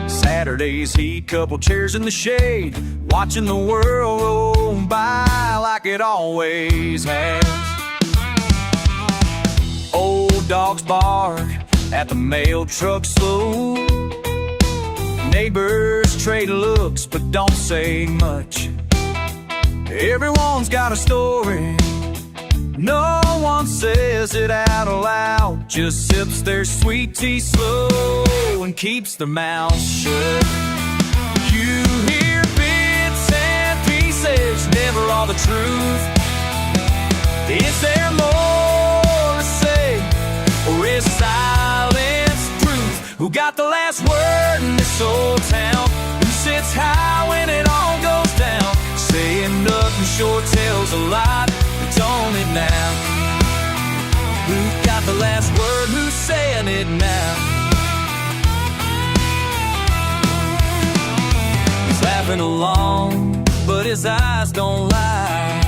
Saturday's heat, couple chairs in the shade, watching the world roll by like it always has. Old dogs bark at the mail truck slow. Neighbors trade looks but don't say much. Everyone's got a story, no one says it out loud, just sips their sweet tea slow and keeps their mouths shut. You hear bits and pieces, never all the truth. Is there more to say, or is silence truth? Who got the last word in this old town? Who sits high when it all goes down? Saying nothing sure tells a lot, don't it now? Who got the last word? Who's saying it now? He's laughing along, but his eyes don't lie.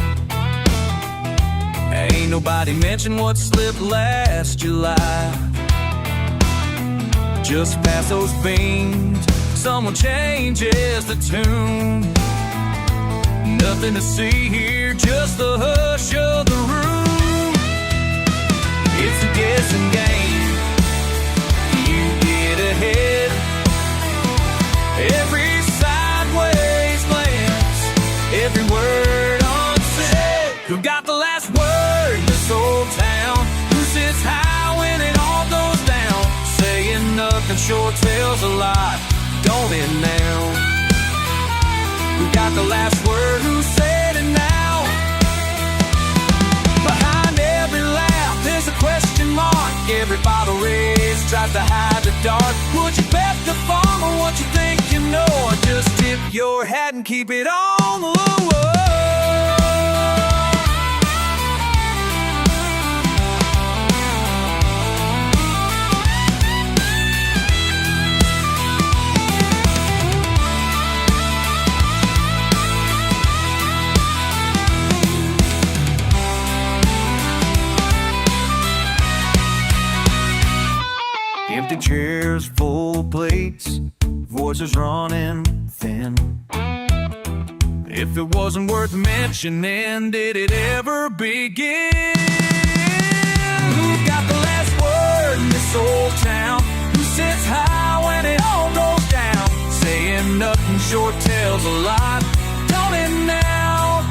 Ain't nobody mentioned what slipped last July. Just past those beams, someone changes the tune. Nothing to see here, just the hush of the room. It's a guessing game, you get ahead. Every sideways glance, every word unsaid. Who got the last word in this old town? Who sits high when it all goes down? Saying nothing sure tells a lot, don't it now? Who got the last word? Who said it now? Behind every laugh there's a question mark. Every bottle raised tries to hide the dark. Would you bet the farm on what you think you know, or just tip your hat and keep it on the low? Empty chairs, full plates, voices running thin. If it wasn't worth mentioning, did it ever begin? Who got the last word in this old town? Who sits high when it all goes down? Saying nothing sure tells a lot, don't it now?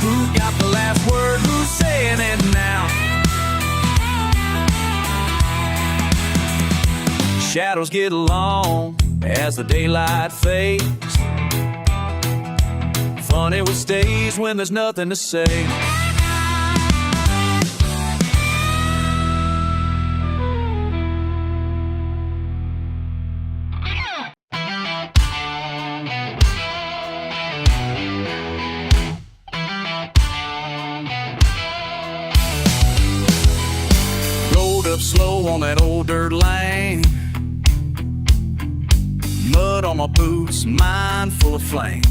Who got the last word? Who's saying it now? Shadows get long as the daylight fades. Funny what stays when there's nothing to say. Rolled up slow on that old dirt lane. Mud on my boots, mind full of flame.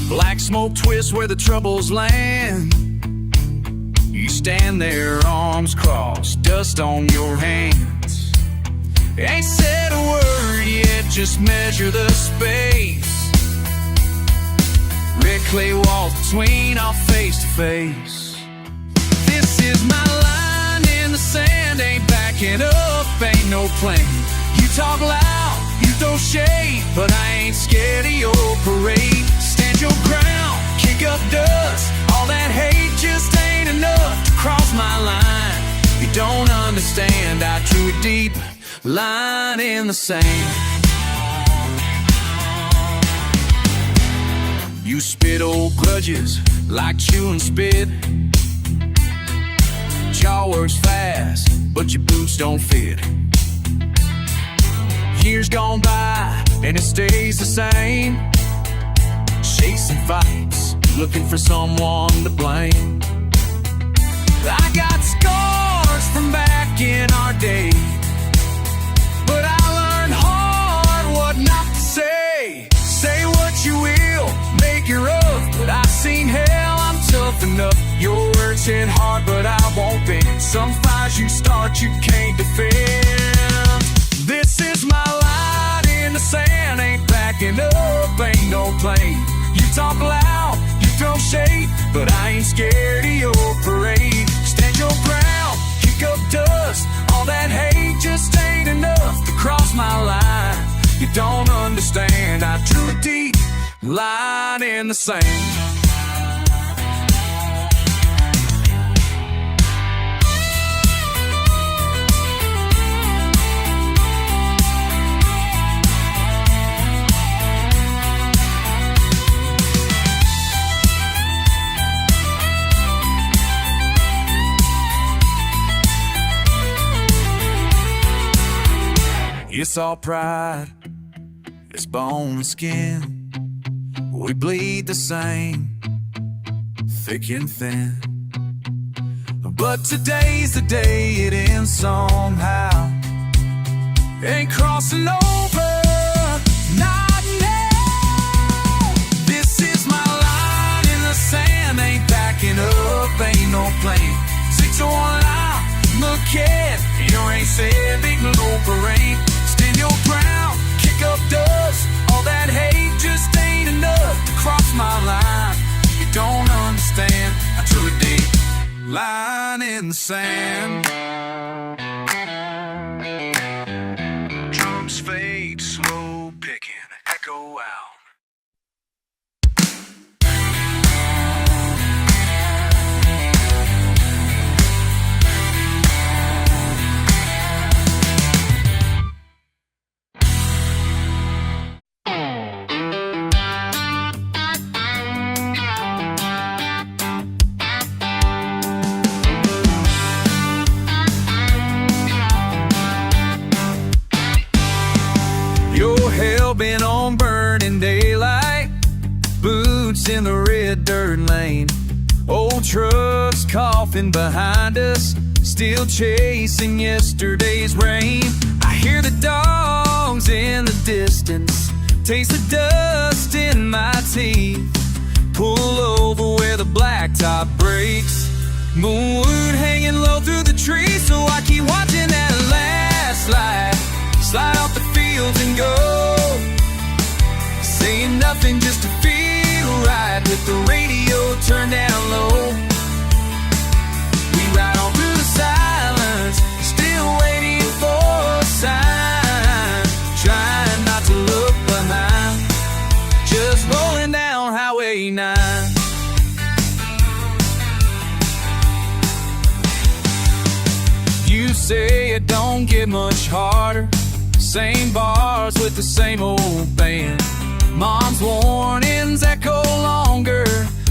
Black smoke twists where the troubles land. You stand there, arms crossed, dust on your hands. Ain't said a word yet, just measure the space. Red clay walls between our face to face. This is my line in the sand, ain't backing up, ain't no plane. You talk loud, you throw shade, but I ain't scared of your parade. Stand your ground, kick up dust, all that hate just ain't enough to cross my line. You don't understand, I drew a deep line in the sand. You spit old grudges like chewing spit. Jaw works fast, but your boots don't fit. Years gone by, and it stays the same. Chasing fights, looking for someone to blame. I got scars from back in our day, but I learned hard what not to say. Say what you will, make it rough, but I seen hell, I'm tough enough. Your words hit hard, but I won't bend. Some fires you start, you can't defend. This is my line in the sand, ain't backing up, ain't no plane. You talk loud, you throw shade, but I ain't scared of your parade. Stand your ground, kick up dust, all that hate just ain't enough to cross my line. You don't understand, I drew a deep line in the sand. It's all pride, it's bone and skin. We bleed the same, thick and thin. But today's the day it ends somehow. Ain't crossing over, not now. This is my line in the sand, ain't backing up, ain't no plane. 601 out, look at, you ain't said big no parade. Stand your ground, kick up dust, all that hate just ain't enough to cross my line. You don't understand, I drew a deep line in the sand. Drums fade, slow picking, echo out. Been on burning daylight, boots in the red dirt lane, old trucks coughing behind us, still chasing yesterday's rain. I hear the dogs in the distance, taste the dust in my teeth. Pull over where the blacktop breaks, moonwood hanging low through the trees. So I keep watching that last light slide off the fields and go, saying nothing just to feel right, with the radio turned down low. We ride on through the silence, still waiting for a sign, trying not to look behind, just rolling down Highway 9. You say it don't get much harder, same bars with the same old band. Mom's warnings echo longer,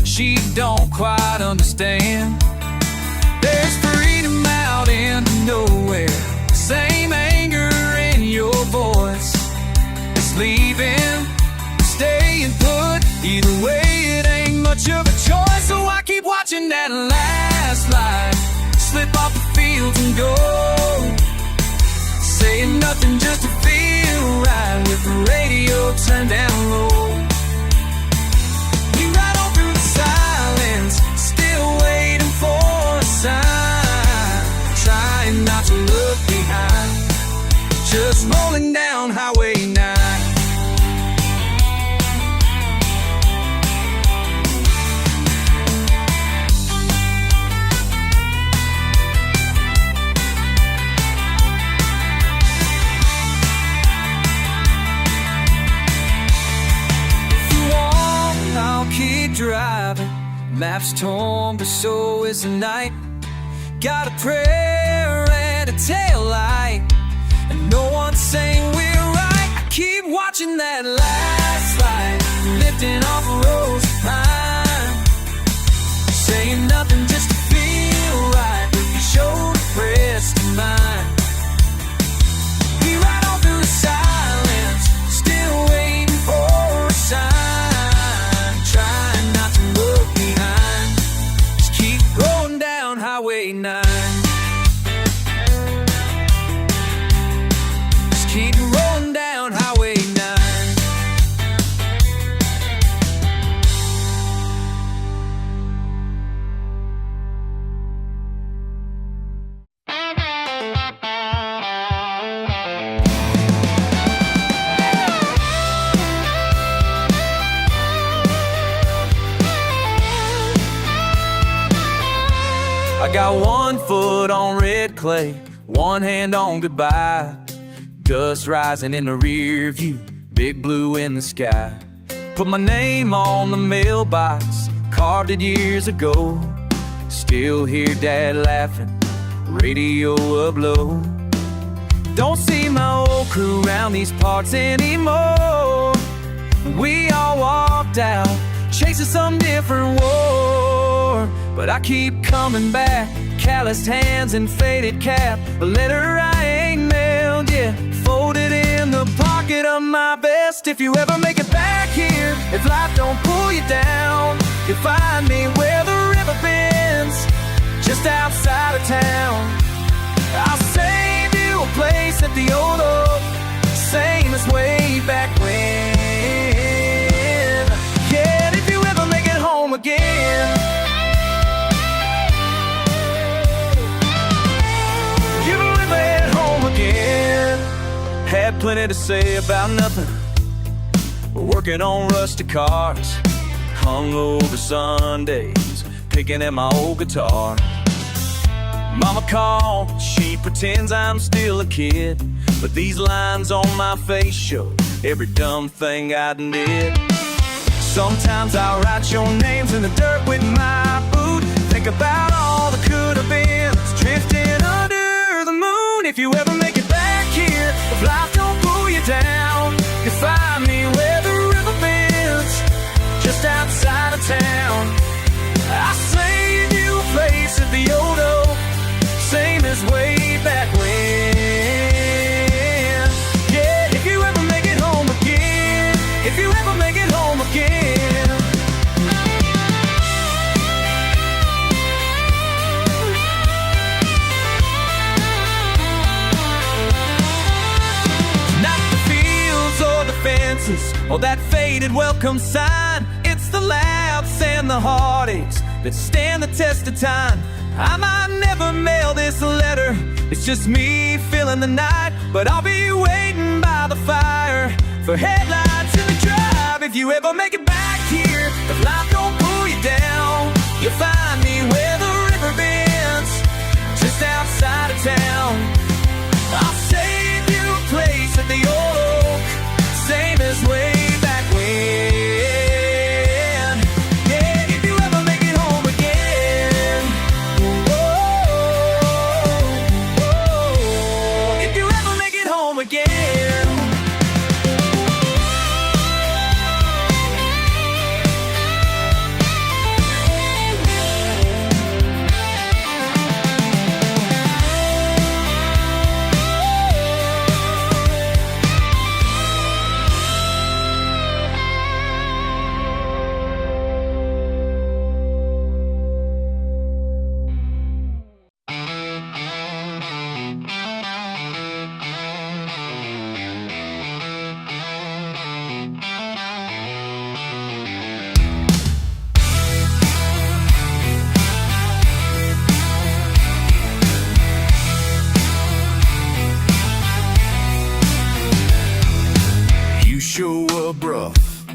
she don't quite understand. There's freedom out in nowhere, same anger in your voice. It's leaving, staying put, either way it ain't much of a choice. So I keep watching that last light slip off the fields and go, saying nothing just to feel right, with the radio turned down low. We ride on through the silence, still waiting for a sign, trying not to look behind, just rolling down Highway 9. keep driving. Maps torn, but so is the night. Got a prayer and a tail light, and no one's saying we're right. I keep watching that last light lifting off a rose of pine, saying nothing just to feel right. With your shoulder pressed to mine, we ride on through the silence, still waiting for a sign. Trying not to look behind, just keep going down Highway 9. Just keep rolling down Highway 9. I got one foot on red clay, one hand on goodbye. Dust rising in the rear view, big blue in the sky. Put my name on the mailbox, carved it years ago. Still hear Dad laughing, radio aglow. Don't see my old crew around these parts anymore. We all walked out, chasing some different war. But I keep coming back, calloused hands and faded cap. A letter I ain't mailed yet, folded in the pocket of my vest. If you ever make it back here, if life don't pull you down, you'll find me where the river bends, just outside of town. I'll save you a place at the old oak, same as way back when. Yeah, if you ever make it home again, had plenty to say about nothing, working on rusty cars, hungover Sundays, picking at my old guitar. Mama calls, she pretends I'm still a kid, but these lines on my face show every dumb thing I did. Sometimes I write your names in the dirt with my boot, think about all the could have been, drifting under the moon. If you ever make it back here, if life don't pull you down, you'll find me where the river bends, just outside of town. I'll save you a place at the old oak, same as way back when. Yeah, if you ever make it home again, if you ever make it home again. Or that faded welcome sign, it's the laughs and the heartaches that stand the test of time. I might never mail this letter, it's just me feeling the night, but I'll be waiting by the fire for headlights in the drive. If you ever make it back here, if life don't pull you down, you'll find me where the river bends, just outside of town. I'll save you a place at the old oak, same as way back when. Yeah, if you ever make it home again. Oh, if you ever make it home again. Show up rough,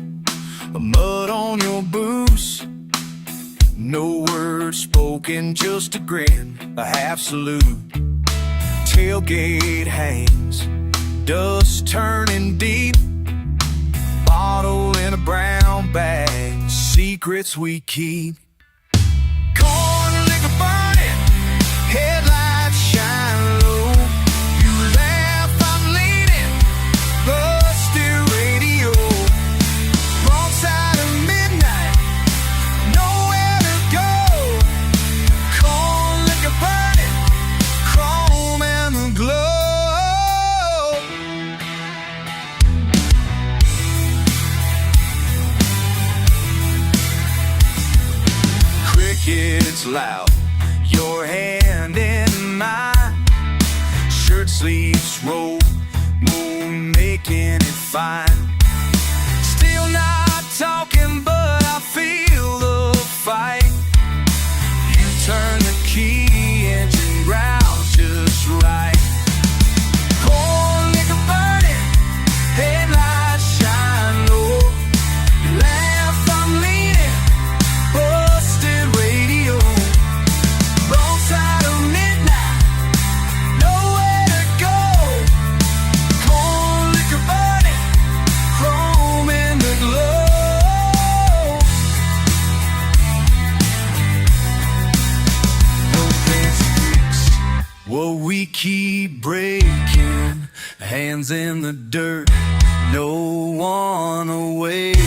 mud on your boots, no words spoken, just a grin, a half salute. Tailgate hangs, dust turning deep, bottle in a brown bag, seat secrets we keep. Corn liquor burning, headlights shine low. You laugh, I'm leaning, busted radio. Wrong side of midnight, nowhere to go. Corn liquor burning, chrome and the glow. Crickets loud, your hand in mine. Shirt sleeves roll, moon making it fine. Still not talking, but I feel the fight. You turn the key, engine grounds just right. Corn liquor burning, headlights shine low. You laugh, I'm leaning, busted radio. Wrong side of midnight, nowhere to go. Corn liquor burning, chrome in the glow. No fancy tricks, what we keep breaking. Hands in the dirt, no one awakening.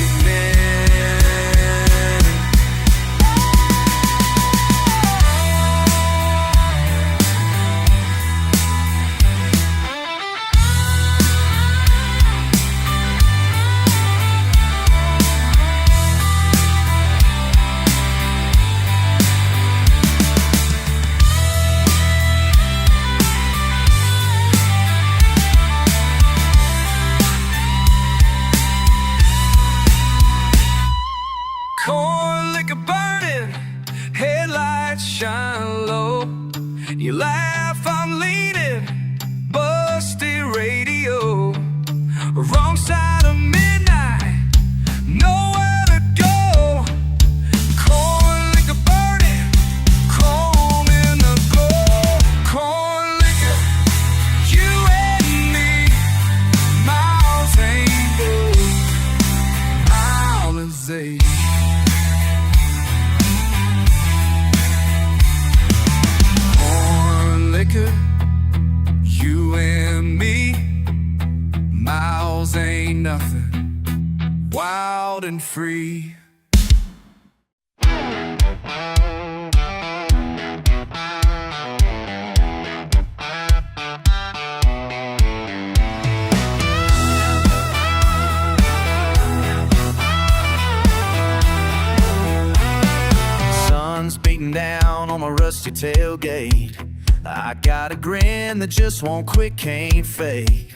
Corn liquor burning, headlights shine low. You laugh, I'm leaning, busted radio. Wrong side of midnight, nowhere to go. Corn liquor burning, chrome in the glow. Corn liquor, you and me, miles ain't gold. Islands they. You and me, miles ain't nothing, wild and free. Sun's beating down on my rusty tailgate. I got a grin that just won't quit, can't fake.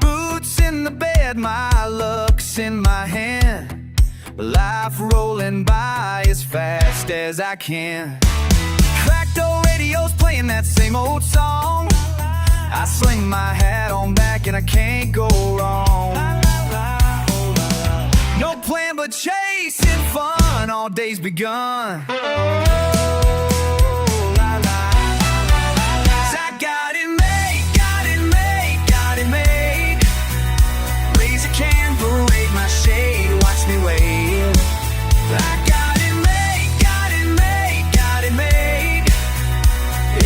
Boots in the bed, my luck's in my hand. Life rolling by as fast as I can. Cracked old radio's playing that same old song. I sling my hat on back and I can't go wrong. No plan but chasing fun, all day's begun. Watch me wave. I got it made.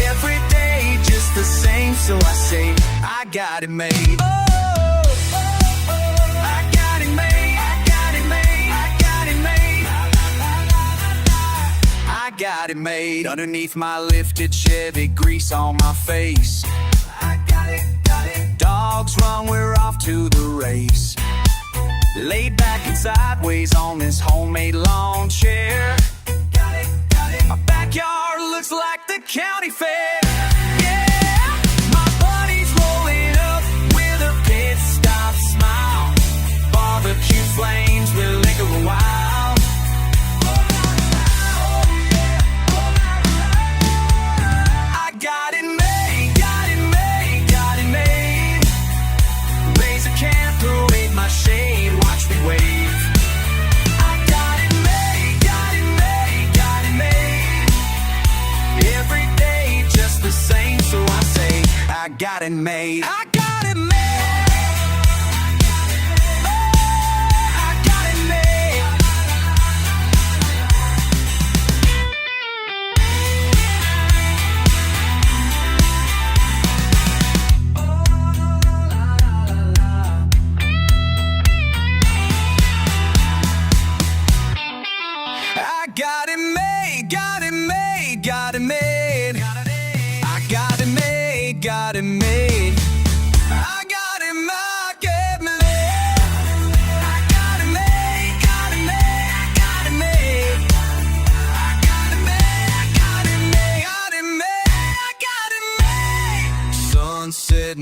Every day just the same, so I say I got it made. I got it made. I got it made. Underneath my lifted Chevy, grease on my face. I got it. Dogs run, we're off to the race. Laid back and sideways on this homemade lawn chair. My backyard looks like the county fair. Yeah, my buddy's rolling up with a pit stop smile. Barbecue flames will linger a while. I got it made. Laser can't throw in my shade. Watch me wave. I got it made. Every day just the same, so I say I got it made. I got it made. I got it made.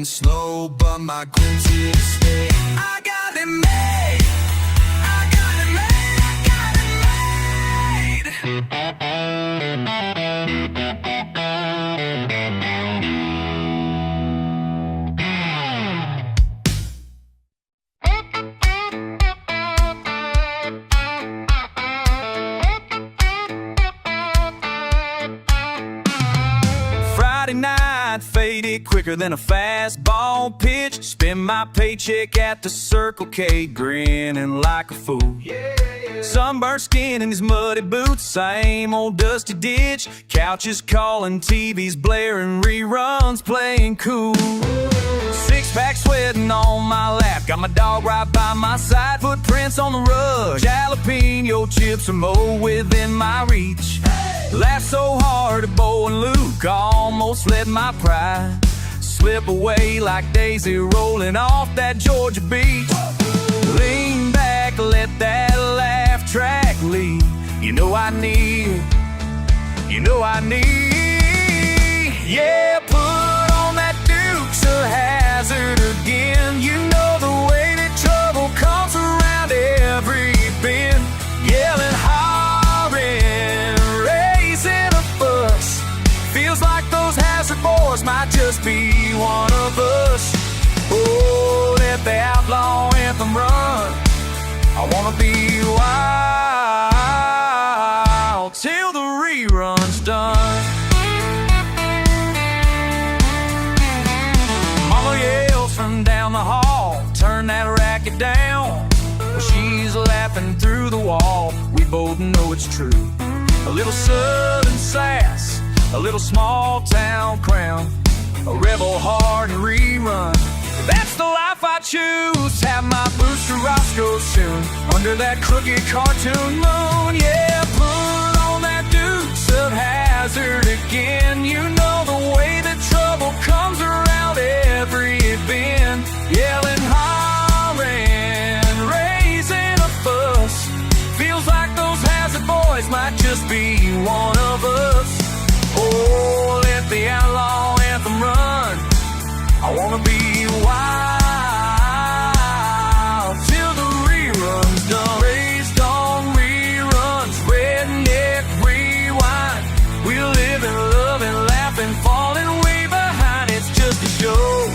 getting slow, but my grip's here to stay. I got it made. I got it made. I got it Friday night faded quicker than a fastball pitch. Spend my paycheck at the Circle K, grinning like a fool. Sunburned skin in his muddy boots, same old dusty ditch. Couches calling, TVs blaring, reruns playing cool. Six-pack sweating on my lap, got my dog right by my side. Footprints on the rug, jalapeno chips are more within my reach. Laughed so hard at Bo and Luke, almost let my pride slip away like Daisy rolling off that Georgia beach. Lean back, let that laugh track lead. You know I need, yeah, put on that Dukes of Hazzard again. You know the way that trouble comes around every bend. Yelling, hollering, raising a fuss. Feels like those Hazard boys might just be one of us. Oh, let the outlaw anthem run. I wanna be wild till the rerun's done. Mama yells from down the hall, turn that racket down. She's laughing through the wall, we both know it's true. A little southern sass, a little small town crown, a rebel heart and rerun. That's the life I choose. Have my booster Roscoe soon, under that crooked cartoon moon. Yeah, put on that Dukes of Hazzard again. You know the way that trouble comes around every bend. Yelling, hollering, raising a fuss. Feels like those Hazard boys might just be one of us. Oh, let the outlaw anthem run. I wanna be wild till the rerun's done. Raised on reruns, redneck rewind. We'll live and love and laugh and falling way behind. It's just a show,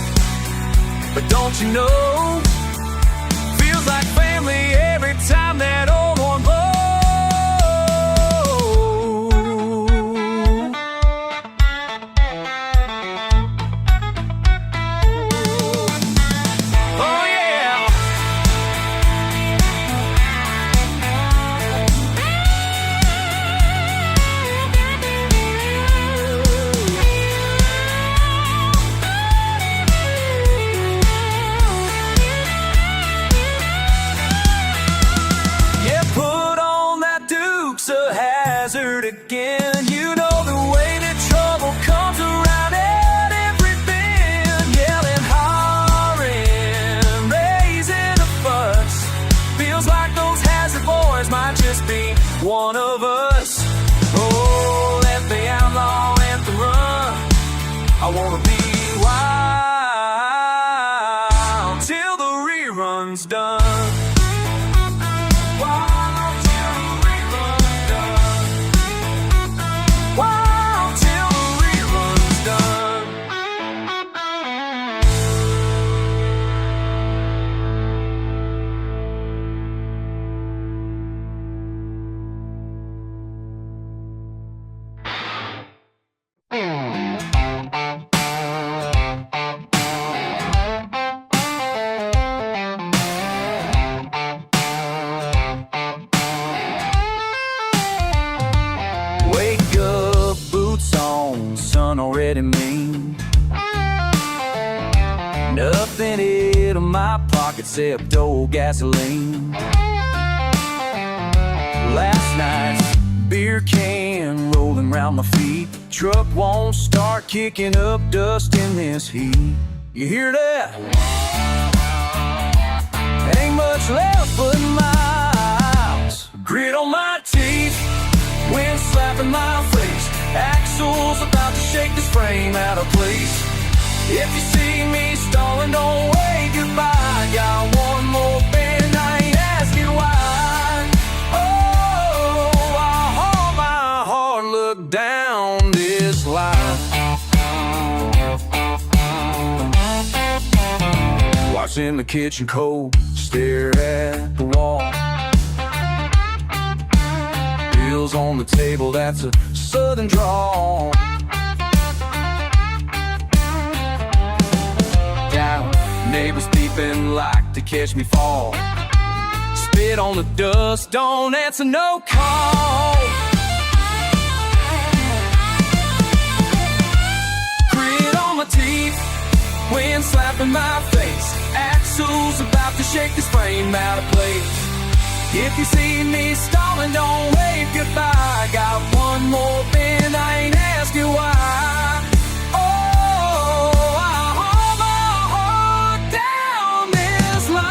but don't you know? Feels like family every time that old one blows. Again, you know the way that trouble comes around at every bend. Yelling, hollering, raising a fuss. Feels like those Hazard boys might just be one of us. Oh, let the outlaw anthem run. I wanna be wild till the rerun's done. Already mean nothing in my pocket except old gasoline. Last night's beer can rolling round my feet. Truck won't start, kicking up dust in this heat. You hear that? Ain't much left but miles. Grit on my teeth, wind slapping my face. Axle's about to shake this frame out of place. If you see me stalling, don't wave goodbye. Got one more bend, I ain't asking why. Oh, I hold my heart, look down this line. Watching the kitchen cold, stare at the wall. Bills on the table, that's a southern drawl. Down, neighbors peeping like to catch me fall. Spit on the dust, don't answer no call. Grit on my teeth, wind slapping my face. Axle's about to shake this frame out of place. If you see me stalling, don't wave goodbye. Got one more bend, I ain't asking why. Oh, I hold my heart down this line.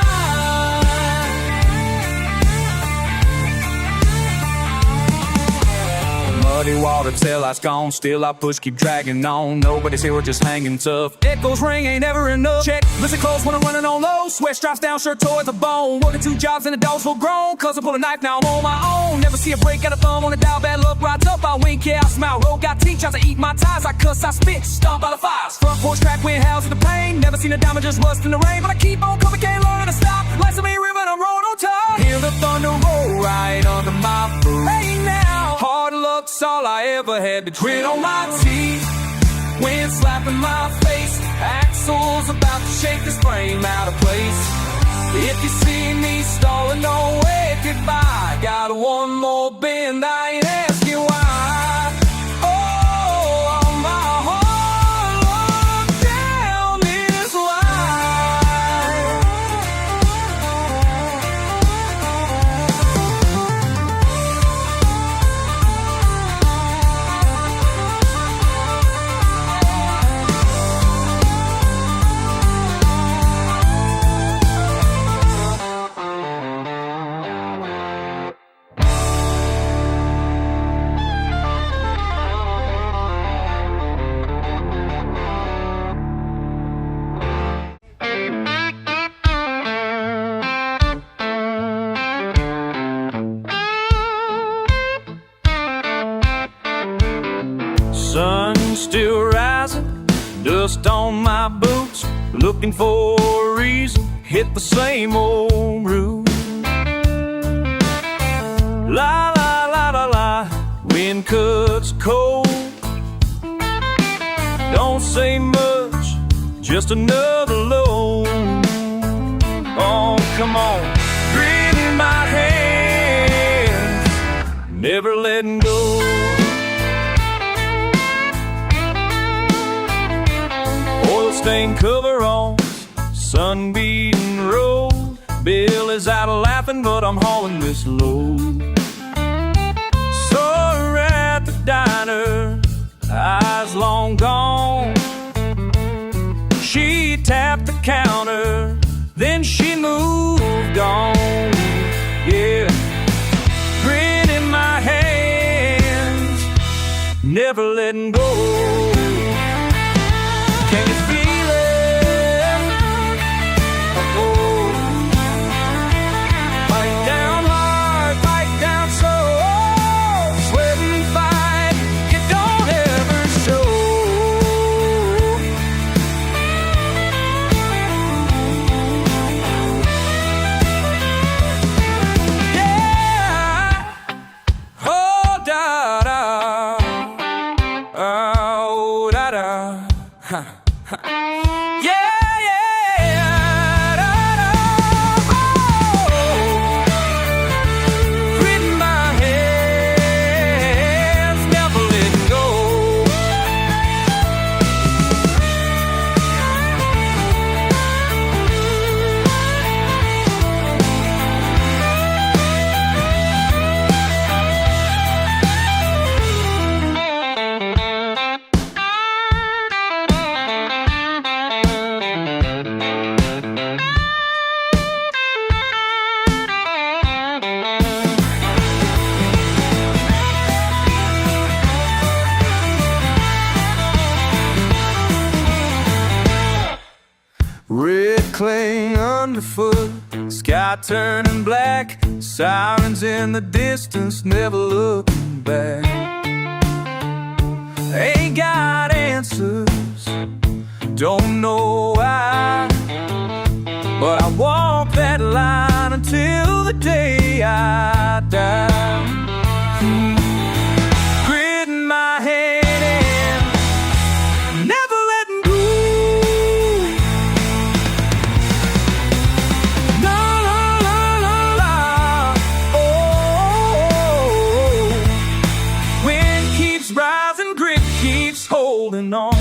Muddy water till I gone, still I push, keep dragging on. Nobody's here, we're just hanging tough. Echoes ring, ain't never enough. Check, listen close when I'm running on low. Sweat straps down, shirt towards the bone. Working 2 jobs and the dog's full grown. Cause I pull a knife, now I'm on my own. Never see a break, got a thumb on the dial. Bad luck rides up, I wink, yeah, I smile. Road got teeth, tries to eat my ties. I cuss, I spit, stomp out the fires. Front porch track, wind howls with the pain. Never seen a diamond just rust in the rain. But I keep on coming, can't learn to stop. Like some river, I'm rolling on top. Hear the thunder roll right under my feet. Hey now, hard luck's all I ever had to grit on my teeth. Wind slapping my face. Axle's about to shake this frame out of place. If you see me stalling, don't wave goodbye. Got one more bend, I ain't asking why. Oh, my heart, look down this sun still rising, dust on my boots, looking for a reason, hit the same old route. La la la la la, wind cuts cold. Don't say much, just another load. Oh, come on, grit in my hands, never letting go. Oil-stained coveralls, sun-beaten road. Bill is out laughing, but I'm hauling this load. Saw her at the diner, eyes long gone. She tapped the counter, then she moved on. Yeah, grit in my hands, never letting go. Can you feel it? Oh, fight down hard, fight down slow. Sweat and fight, you don't ever show. Yeah, oh da da, oh. sky turning black, sirens in the distance, never looking back. Ain't got answers, don't know why, but I walk that line until the day I die. Gritting my head in, never letting go. La la la la la. Oh, wind keeps rising, grit keeps holding on.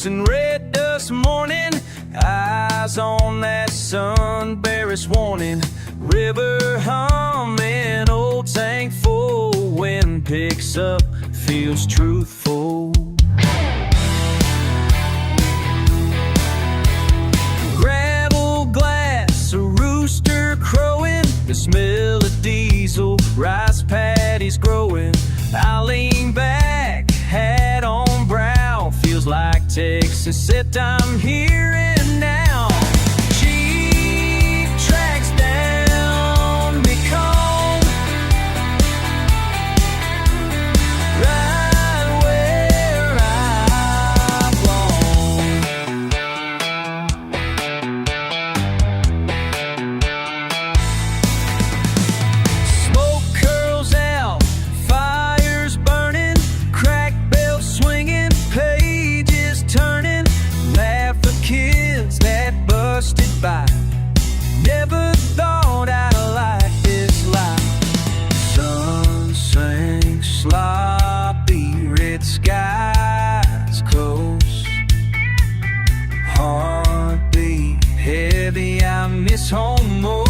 And red dust morning, eyes on that sun, bearish warning. River humming, old tank full. Wind picks up, feels truthful. Gravel glass, a rooster crowing, the smell of diesel, rice paddies growing. I lean back, hat on brow, feels like Texas, except I'm here and now. Jeep tracks down, become right where I belong. Smoke curls out, fire's burning, crack belt swinging, pages turning, laugh for kids that busted by. Never thought I'd like this life. Sun sank, sloppy, red skies close. Heartbeat heavy, I miss home more.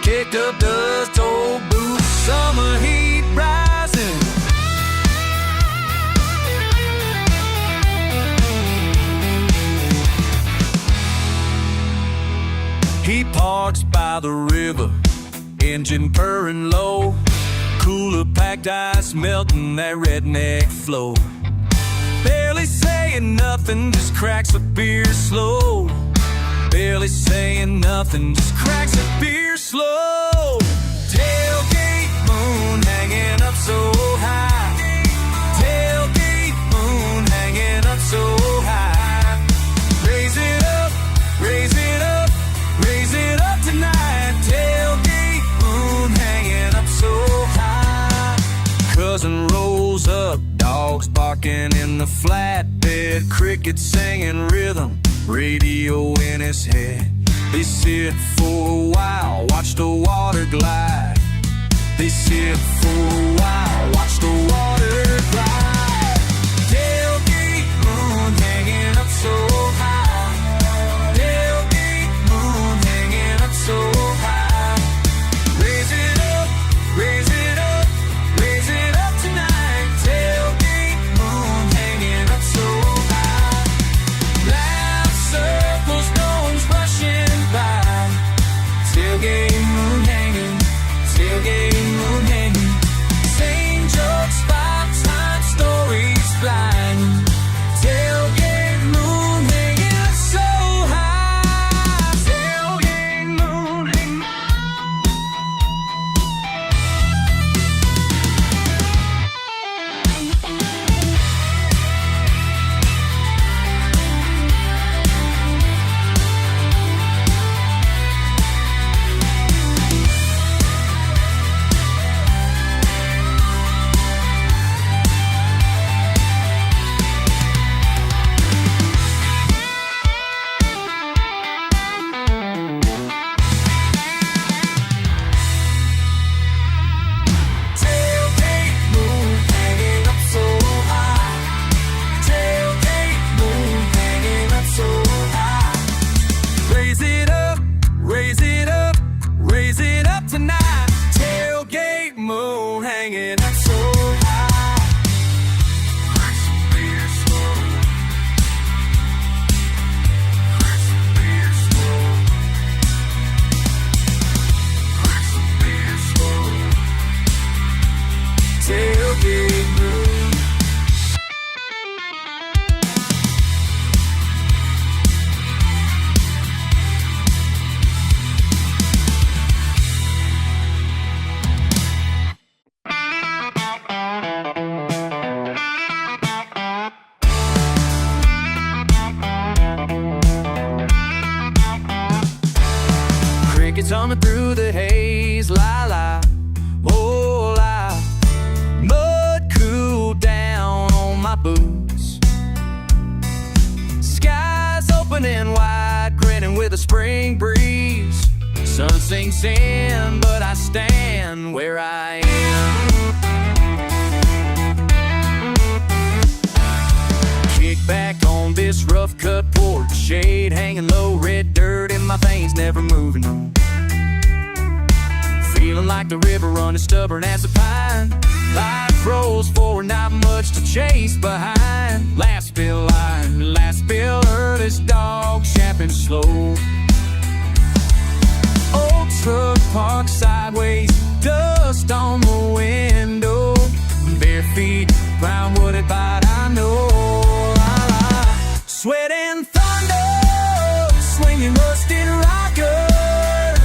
Kicked up dust, old boots, summer heat rising. He parks by the river, engine purring low, cooler packed ice melting that redneck flow. Barely saying nothing, just cracks a beer slow. Barely saying nothing, just cracks a beer slow. Tailgate moon hanging up so high. Tailgate moon hanging up so high. barking in the flatbed, crickets singing rhythm, radio in his head. They sit for a while, watch the water glide. They sit for a while, watch the water glide. Tailgate moon hanging up so high. Tailgate moon hanging up so high. Raise it up, raise it up, raise it up tonight. Tailgate moon hanging up so high. Loud circles, no one's rushing by. Tailgate moon hanging, tailgate moon hanging. Same jokes, 5-time stories flying. Tailgate moon hanging up so high. Tailgate moon hanging. Tailgate moon hanging up so high. Tailgate moon hanging up so high. Raise it up, raise it up, raise it up tonight. Tailgate moon hanging up so high. Crack some beer slow. Crack some beer slow. Crack some beer slow. Tailgate moon. Crickets humming through the haze, la la, oh la. Mud cooled down on my boots. Skies opening wide, grinning with a spring breeze. Sun sinks in, but I stand where I am. Kick back on this rough cut porch, shade hanging low, red dirt in my veins, never moving. Feeling like the river running stubborn as a pine. Life rolls forward, not much to chase behind. Last bill line, last biller, this dog champing slow. Old truck parked sideways, dust on the window. Bare feet, brown wooded, but I know. Sweat and thunder, swinging rusted rockers.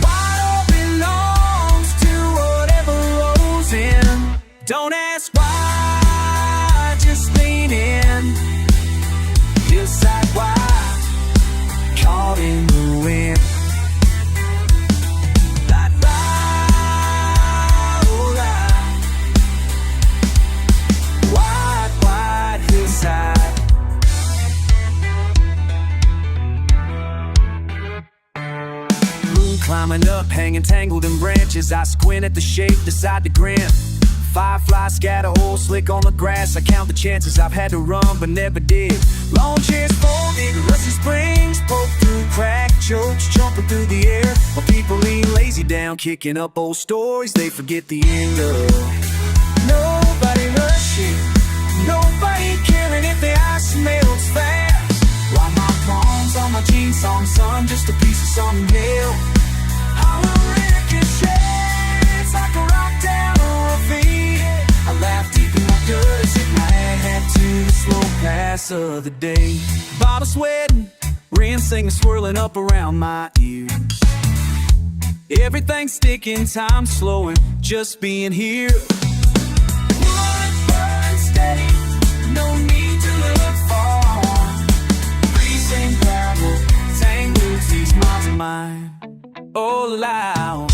Wide open arms to whatever rolls in. Don't ask why, just lean in. Decide why, caught in the wind. Light, light, oh, light. Wide, wide hillside. Climbing up, hanging tangled in branches. I squint at the shape, decide to grin. Firefly scatter holes slick on the grass. I count the chances I've had to run but never did. Lawn chairs folded, rusty springs poke through cracked chokes, jumping through the air. While people lean lazy down, kicking up old stories they forget the end of. Nobody rushing, nobody caring if the ice melts fast. While my palms on my jeans on sun, just a piece of something else. I will ricochet, it's like a rock down a ravine. I laugh deep in my guts, hit my head to the slow pass of the day. Bottle sweating, rain singing, swirling up around my ears. Everything's sticking, time slowing, just being here. Wood burn steady, no need to look far. Precinct gravel, tangles these miles of mine. Oh, loud.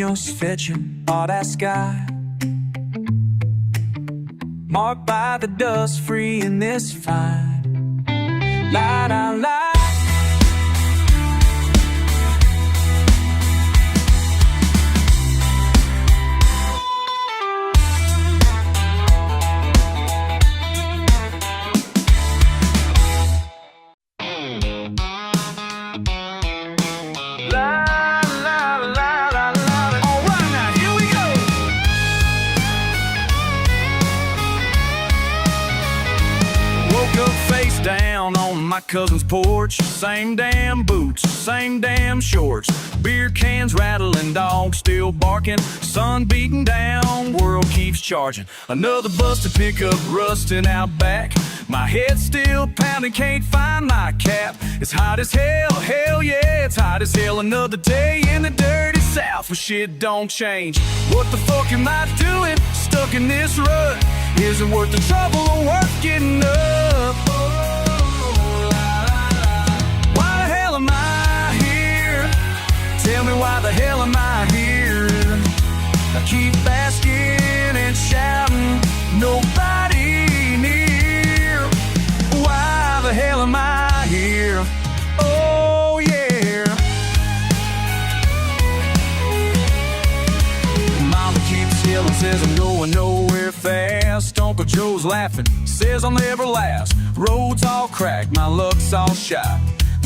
Sueños fetching all that sky, marked by the dust free in this fight. La la la. Face down on my cousin's porch. Same damn boots, same damn shorts. Beer cans rattling, dogs still barking. Sun beating down, world keeps charging. Another busted pickup rusting out back. My head still pounding, can't find my cap. It's hot as hell, hell yeah, it's hot as hell. Another day in the dirty South where shit don't change. What the fuck am I doing? Stuck in this rut. Isn't worth the trouble or worth getting up. Why the hell am I here? Tell me why the hell am I here? I keep asking and shouting, nobody near. Why the hell am I here? Oh yeah. Mama keeps yelling, says I'm going nowhere fast. Uncle Joe's laughing, says I'll never last. Roads all cracked, my luck's all shot.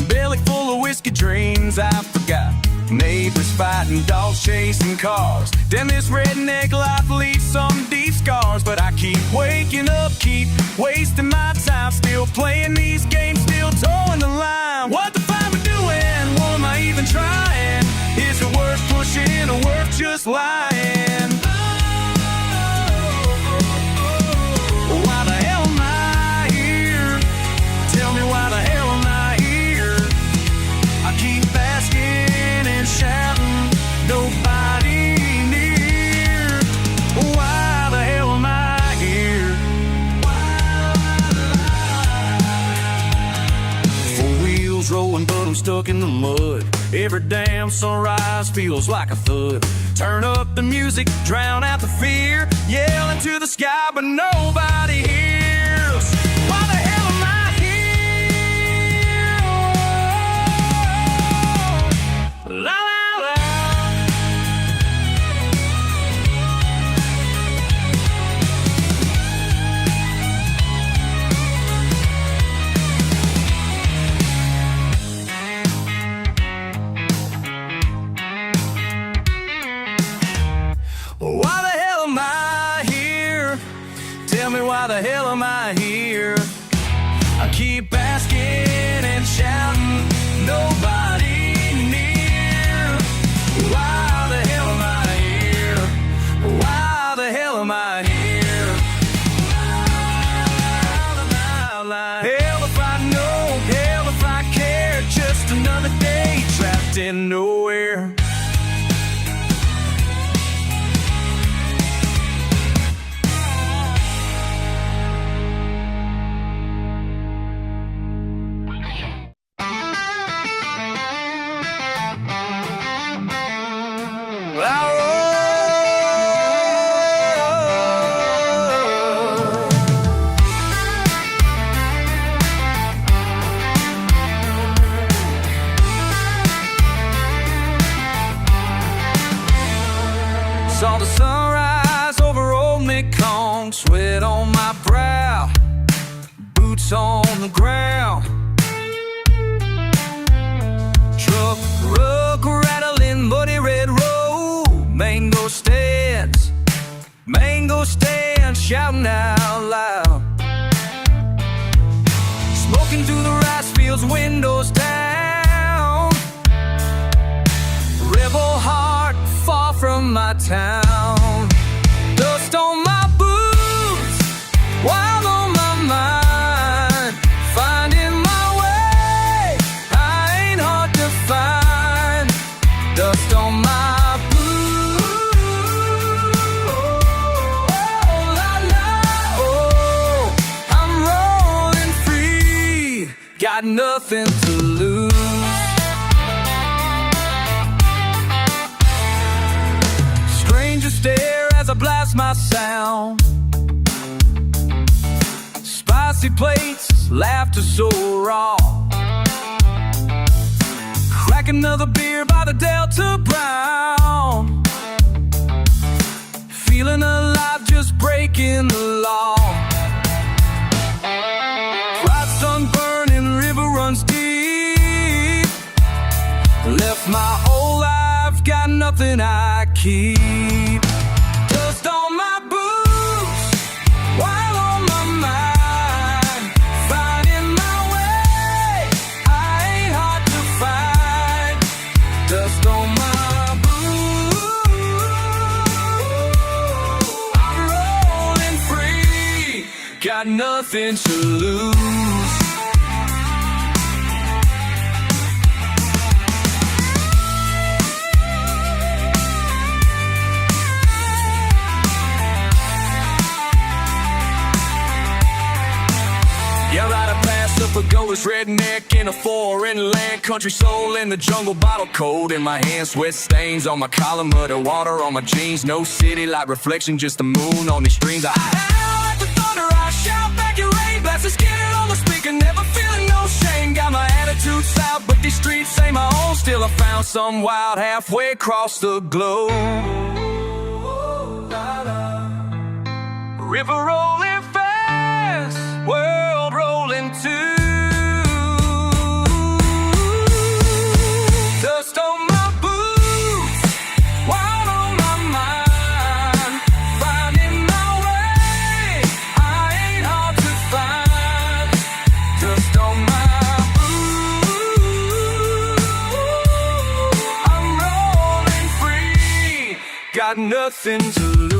Belly full of whiskey dreams I forgot. Neighbors fighting, dogs chasing cars. Damn, this redneck life leaves some deep scars. But I keep waking up, keep wasting my time. Still playing these games, still towing the line. What the fuck am I doing? What am I even trying? Is it worth pushing or worth just lying? Why the hell am I here? Tell me why the hell am I here? I keep asking and shouting, nobody near. Why the hell am I here? Four wheels rolling, but I'm stuck in the mud. Every damn sunrise feels like a thud. Turn up the music, drown out the fear. Yelling to the sky, but nobody hears. Why the hell am I here? La la la. Why the hell am I here? Tell me why the hell am I here? I keep asking and shouting, nobody near. Why the hell am I here? Why the hell am I here? Hell if I know, hell if I care. Just another day trapped in nowhere. Saw the sunrise over old Mekong, sweat on my brow, boots on the ground. Truck rattling, muddy red road, mango stands, shouting out loud. Smoking through the rice fields, windows down. Rebel heart, far from my town. Dust on my boots, wild on my mind. Finding my way, I ain't hard to find. Dust on my boots, oh la la, oh, I'm rolling free, got nothing to lose. your stare as I blast my sound. Spicy plates, laughter so raw. Crack another beer by the Delta Brown. Feeling alive, just breaking the law. Pride sunburning, river runs deep. Left my whole life, got nothing I keep. Dust on my boots, while on my mind. Finding my way, I ain't hard to find. Dust on my boots, I'm rolling free. Got nothing to lose. Yeah, ride a pass up a goer's redneck in a foreign land. Country soul in the jungle, bottle cold in my hands. Sweat stains on my collar, muddy water on my jeans. No city light reflection, just the moon on these streams. I howl like the thunder, I shout back your rain. Blast the skin on the speaker, never feeling no shame. Got my attitude south, but these streets ain't my own. Still I found some wild halfway across the globe. River rolling fast, world rolling too. Dust on my boots, wild on my mind. Finding my way, I ain't hard to find. Dust on my boots, I'm rolling free. Got nothing to lose.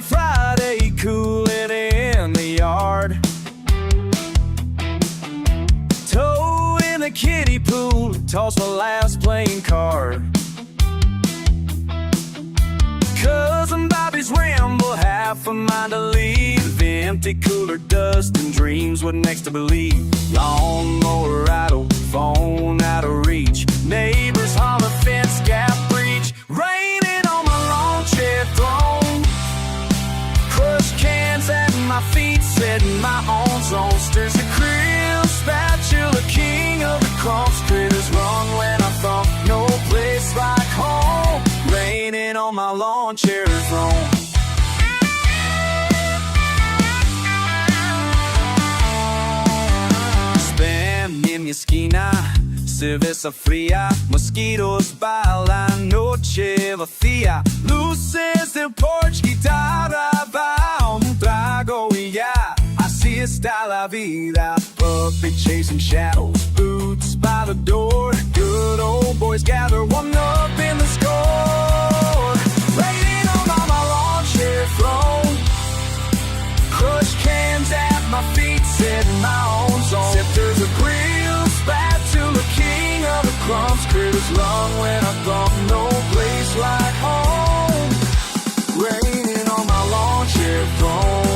Friday, cooling in the yard. Toe in the kiddie pool, toss my last playing card. Cousin Bobby's ramble, half a mind to leave. Empty cooler, dust and dreams, what next to believe? Lawnmower idle, phone out of reach. Neighbors holler, fence gap breach. Raining on my lawn chair throne. Crushed cans at my feet, setting my own zone. Stirs the grill, spatula, king of the crumps. Critters wrong when I thought no place like home. Raining on my lawn chair throne. Spam in mi esquina, cerveza fría. Mosquitos bailan noche vacía. Luces del porch, guitarra, va un trago y ya. Así está la vida, puppy chasing shadows. Boots by the door, good old boys gather, one up in the score. Raining on my lawn chair throne. Crushed cans at my feet, setting my own zone. Scepters of grill, spatula, king of the crumbs. Critters long when I thought no place like home. Raining on my lawn chair throne.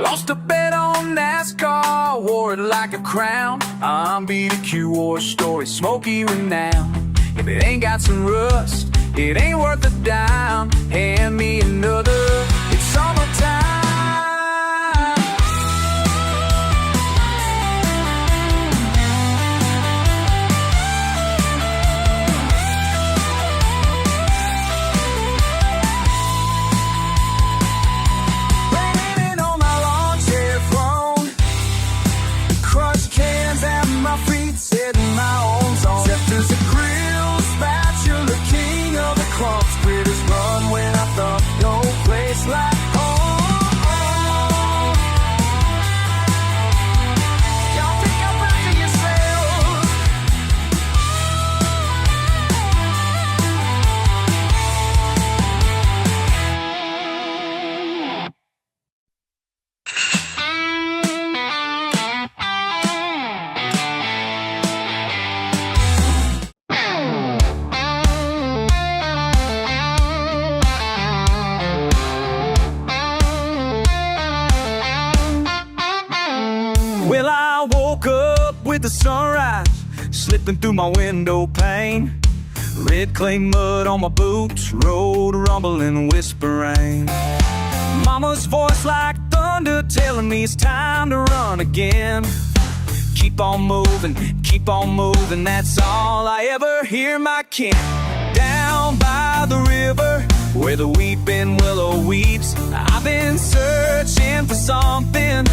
Lost a bet on NASCAR, wore it like a crown. I'm BBQ war story, smoky renown. If it ain't got some rust, it ain't worth a dime. Hand me another, it's summertime. Raining Well, I woke up with the sunrise slipping through my window pane. Red clay mud on my boots, road rumbling, whispering. Mama's voice like thunder telling me it's time to run again. Keep on moving, that's all I ever hear my kin. Down by the river, where the weeping willow weeps, I've been searching for something.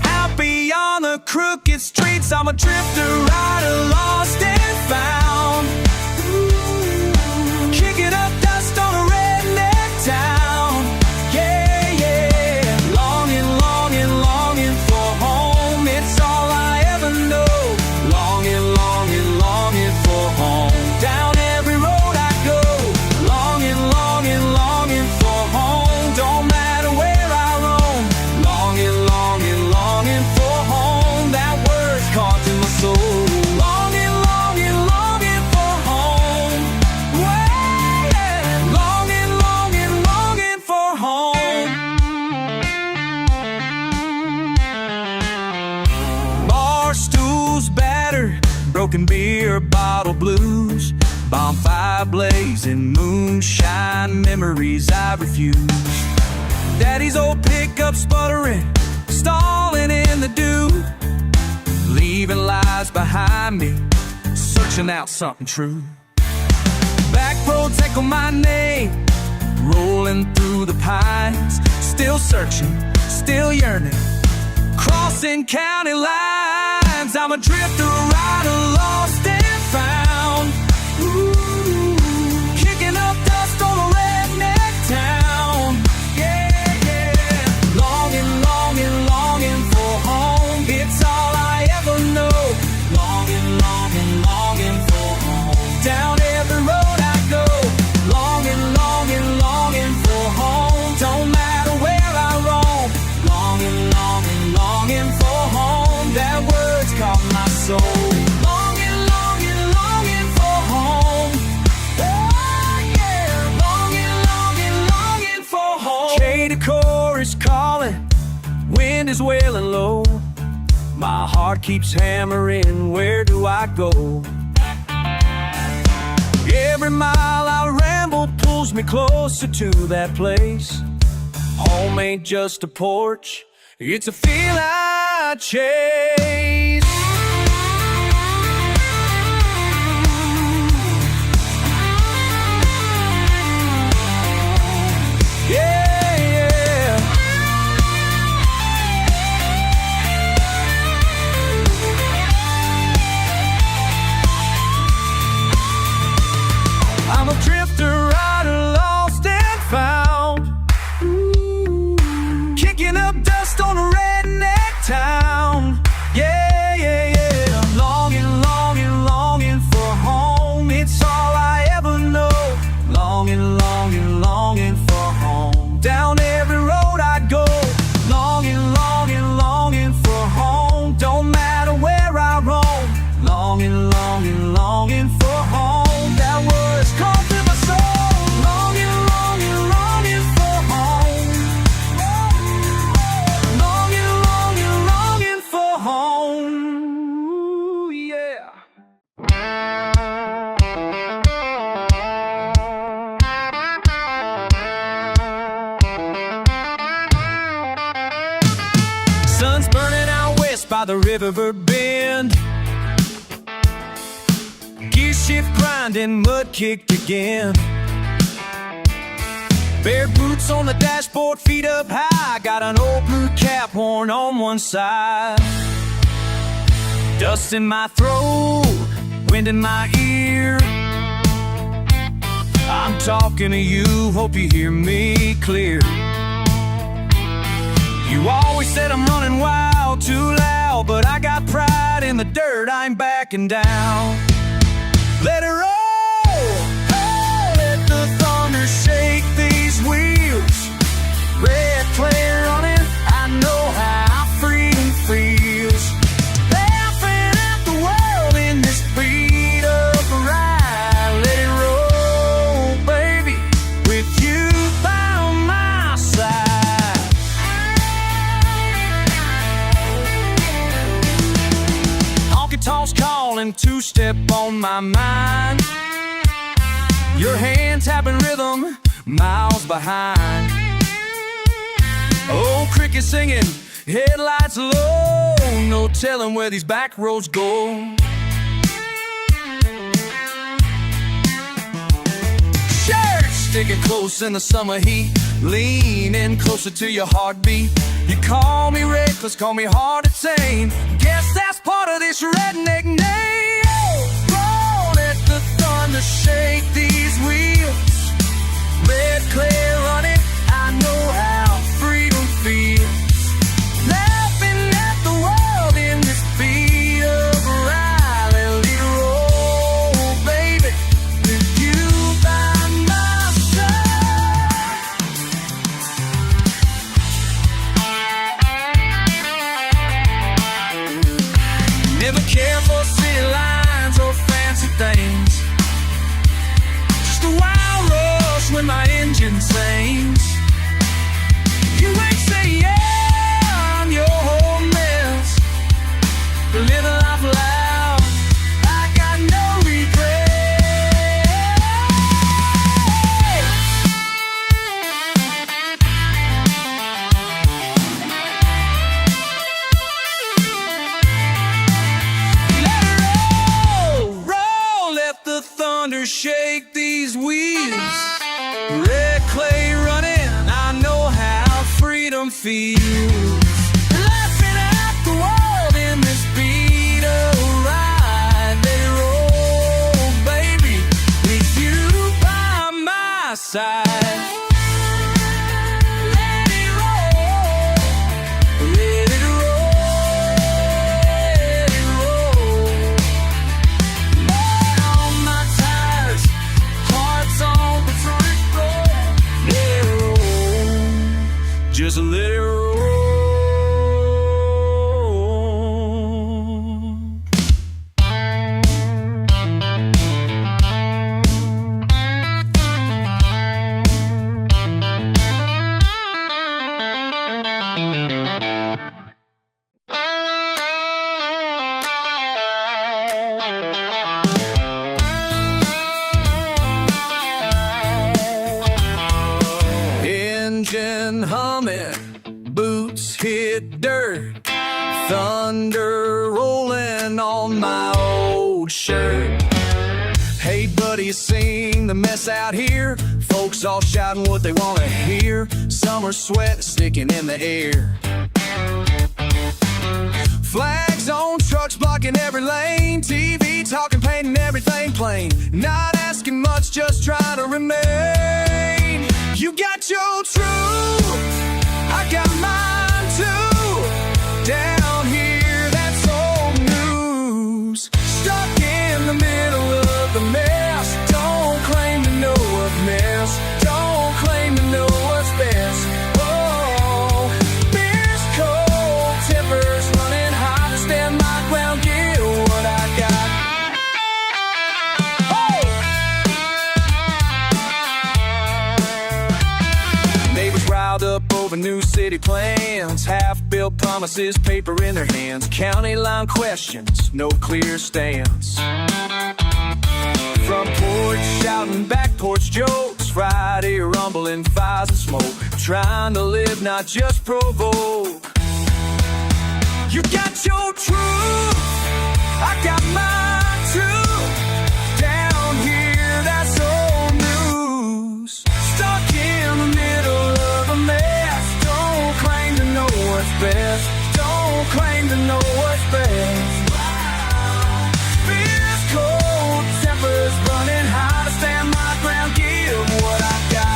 Out beyond the crooked streets, I'm a drifter, rider, lost and found. Kicking up dust on a redneck town. Yeah, yeah. Longing, longing, longing for home. It's all I ever know. Longing, longing, longing for home. Down every road I go. Longing, longing, longing for home. Don't matter where I roam. Longing, longing, longing for home. That word's caught in my soul. Longing, longing, longing for home. Yeah. Longing, longing, longing for home. Bar stools battered, broken beer bottle blues, bonfire blazing, moonshine memories I refuse. Daddy's old pickup sputtering, stalling in the dew, leaving lies behind me, searching out something true. Backroads echo my name, rolling through the pines, still searching, still yearning, crossing county lines. I'm a drifter, rider, lost and found. Ooh, kicking up dust on a redneck town. Yeah, yeah. Longing, longing, longing for home. It's all I ever know. Longing, longing, longing for home. Down every road I go. Longing, longing, longing for home. Don't matter where I roam. Longing, longing, longing for home. That word's caught my soul. Longing, longing, longing for home. Oh, yeah. Longing, longing, longing for home. Cador is calling, wind is wailing low. My heart keeps hammering, where do I go? Every mile I ramble pulls me closer to that place. Home ain't just a porch, it's a feel I chase. Yeah, yeah. I'm a drifter, rider, lost and found. Kicking up dust on a redneck town. Yeah, yeah, yeah. Longing, longing, longing for home. It's all I ever know. Longing, longing, longing for home. Down every road I go. Longing, longing, longing for home. Don't matter where I roam. Longing, longing, longing for home. That word's called to my soul. Longing, longing, longing for home. Longing, longing, longing for home. Ooh, yeah. Sun's burning out west by the river bend. Gear shift grinding, mud kicked again. Bare boots on the dashboard, feet up high. Got an old blue cap worn on one side. Dust in my throat, wind in my ear. I'm talking to you, hope you hear me clear. You always said I'm running wild, too loud, but I got pride in the dirt, I ain't backing down. Let it roll, oh, let the thunder shake these wheels. Red clay running, I know how freedom feels. Laughing at the world in this beat up ride. Let it roll, baby, with you by my side. falling two-step on my mind. Your hand tapping rhythm, miles behind. Oh, cricket singing, headlights low, no telling where these back roads go. Shirt sticking close in the summer heat, leaning closer to your heartbeat. You call me reckless, call me hard insane. Guess that's part of this redneck name. Oh, let the thunder shake these wheels. Red clay running, I know how freedom feels. Laughing at the world in this beat of Riley roll, baby, with you by my side. Never care for city lines or fancy things. Just a wild rush when my engine sings. You might say, yeah, I'm your whole mess, but living life loud, I got no regret. Let it roll, roll, let the thunder shake these wheels. Red clay running, I know how freedom feels. Laughing at the world in this beat of ride. Let it roll, baby, with you by my side. Let it roll, let it roll, let it roll. Blood on my tires, heart's on the front row. Let it roll, just let it roll. Engine humming, boots hit dirt, thunder rolling on my old shirt. Hey buddy, you seen the mess out here? Folks all shouting what they wanna hear. Summer sweat sticking in the air. Flags on trucks blocking every lane. TV talking, painting everything plain. Not asking much, just trying to remain. You got your truth, I got mine too. Down here, that's old news. Stuck in the middle of the mess. Don't claim to know what's best. Don't claim to know what's best. Oh, beer's cold, tempers running hot. Stand my ground, get what I got. Neighbors riled up over new city plans. Half-built promises, paper in their hands. County line questions, no clear stance. Front porch shouting, back porch jokes. Friday rumbling, fires and smoke. Trying to live, not just provoke. You got your truth, I got mine too. Down here, that's old news. Stuck in the middle of a mess. Don't claim to know what's best. Don't claim to know what's best. Fear's cold, tempers running hot. I stand my ground, give what I got.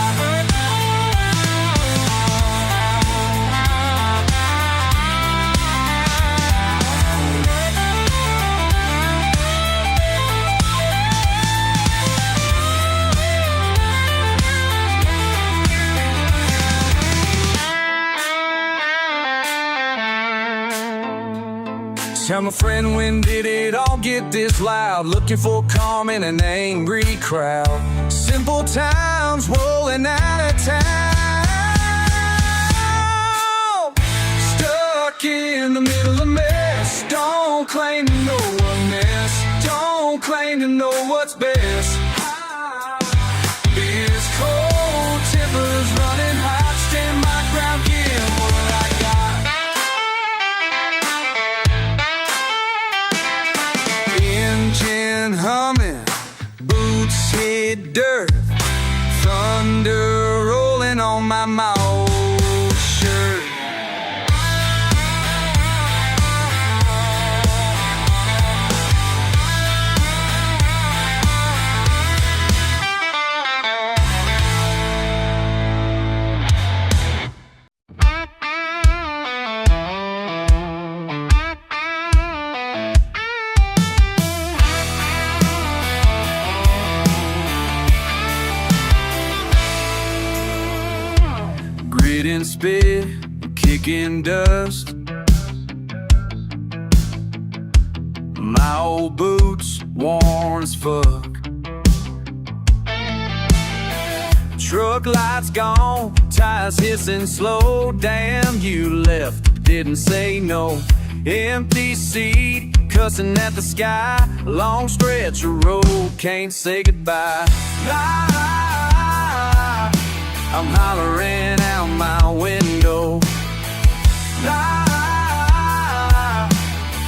Tell my friend, when did it all get this loud? Looking for calm in an angry crowd. Simple times rolling out of town. Stuck in the middle of mess. Don't claim to know a mess. know what's best. Beer's cold, tempers running hot. Stand my ground, give what I got. Engine humming, boots hit dirt, thunder rolling on my mouth shirt. Grit and spit, kicking dust. My old boots worn as fuck. Truck lights gone, tires hissing slow. Damn, you left, didn't say no. Empty seat, cussing at the sky. Long stretch of road, can't say goodbye. I'm hollering out my window.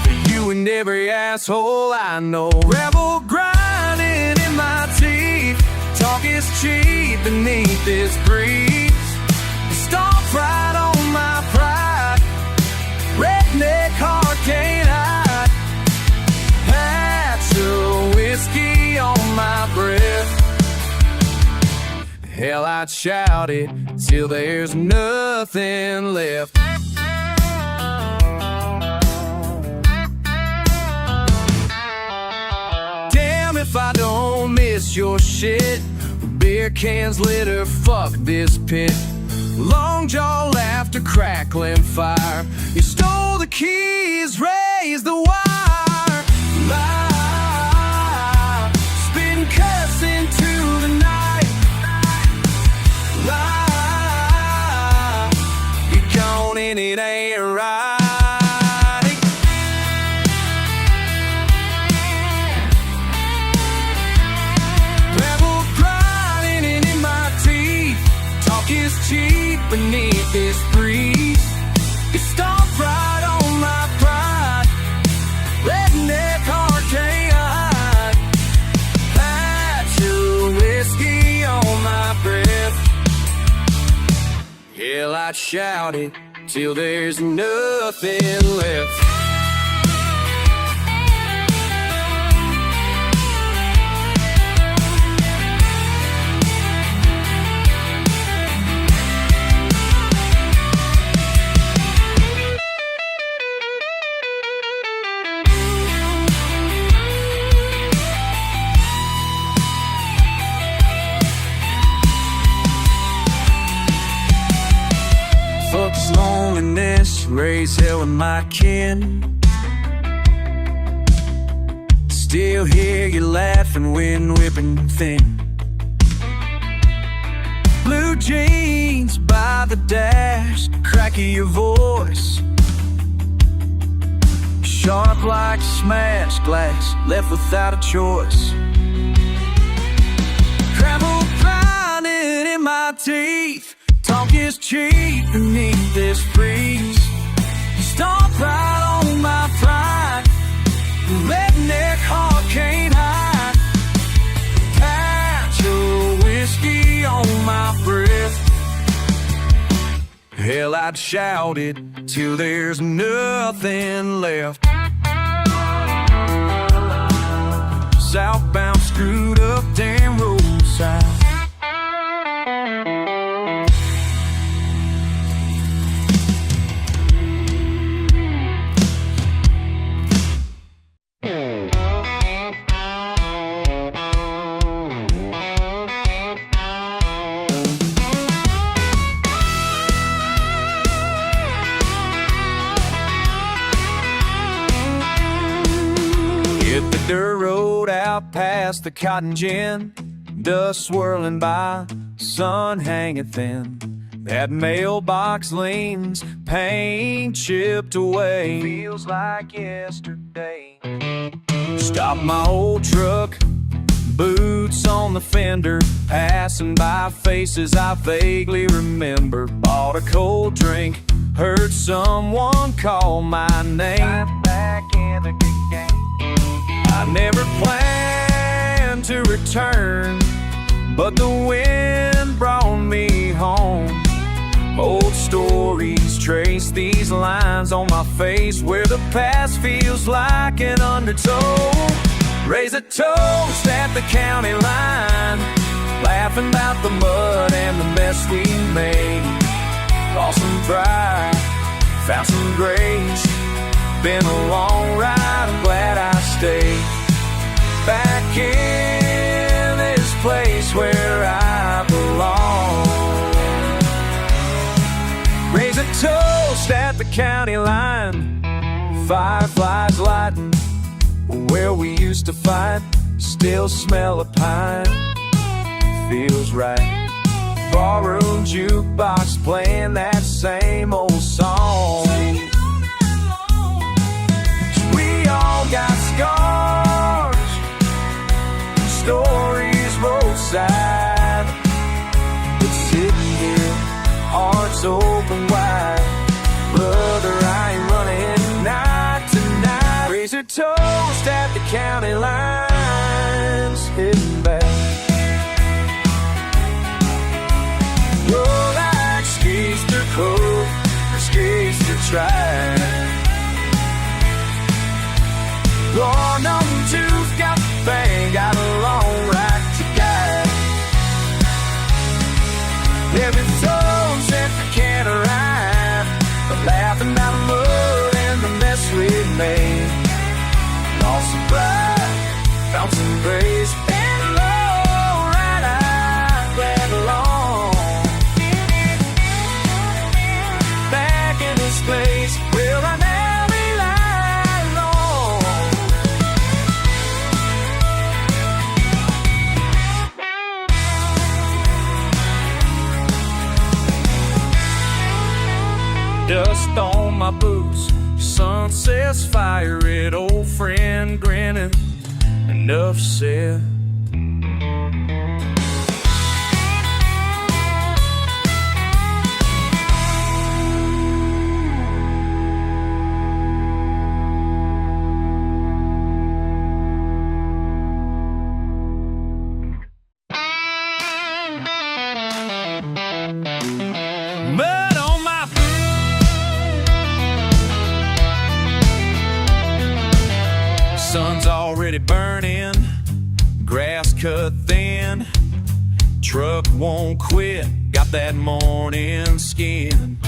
For you and every asshole I know. Rebel grinding in my teeth. Talk is cheap beneath this breeze. Stomp right on my pride. Redneck hard can't hide. Hatch of whiskey on my breath. Hell, I'd shout it till there's nothing left. Damn if I don't miss your shit. Beer cans litter, fuck this pit. Long jaw laughter, crackling fire. You stole the keys, raised the wire. Lie, spitting cuss into the night. You're gone and it ain't right. Rebel grinding in my teeth. Talk is cheap beneath this breeze. You stomp right on my pride. Redneck hard can't hide. Patch of whiskey on my breath. Hell, I'd shout it till there's nothing left. Fuck this loneliness, raise hell with my kin. Still hear you laughing, wind whipping thin. Blue jeans by the dash, crack of your voice. Sharp like smashed glass, left without a choice. Gravel grinding in my teeth. Talk is cheap beneath this breeze. Stomp right on my pride. Redneck hard can't hide. Patch of whiskey on my breath. Hell, I'd shout it till there's nothing left. Southbound, screwed up, damn roadside. Hit the dirt road out past the cotton gin. Dust swirling by, sun hanging thin. That mailbox leans, paint chipped away. Feels like yesterday. Stop my old truck, Boots on the fender, passing by faces I vaguely remember. Bought a cold drink, heard someone call my name. Back in the game. I never planned to return, but the wind brought me home. Old stories trace these lines on my face, where the past feels like an undertow. Raise a toast at the county line, laughing about the mud and the mess we made. Lost some pride, found some grace. Been a long ride, I'm glad I stayed. Back in this place where I belong. Raise a toast at the county line. Fireflies lighting where we used to fight. Still smell of pine, feels right. Barroom jukebox playing that same old song. We all got scars, stories roadside, but sitting here, hearts open wide. Brother, I ain't running night tonight. Raise a toast at the county lines, heading back. Roll like skis to coast, or skis to try. Lord, number two's got the thing, got a long right to guide. Every toast at the can't arrive, but laughing about the mud and the mess we made. Lost some pride, found some grace, and a low right eye, glad along. Back in this place, will I now rely alone? Dust on my boots, sun says fire it, old friend grinning, enough said. Mud on my sun's already burning, grass cut thin. Truck won't quit, got that morning skin.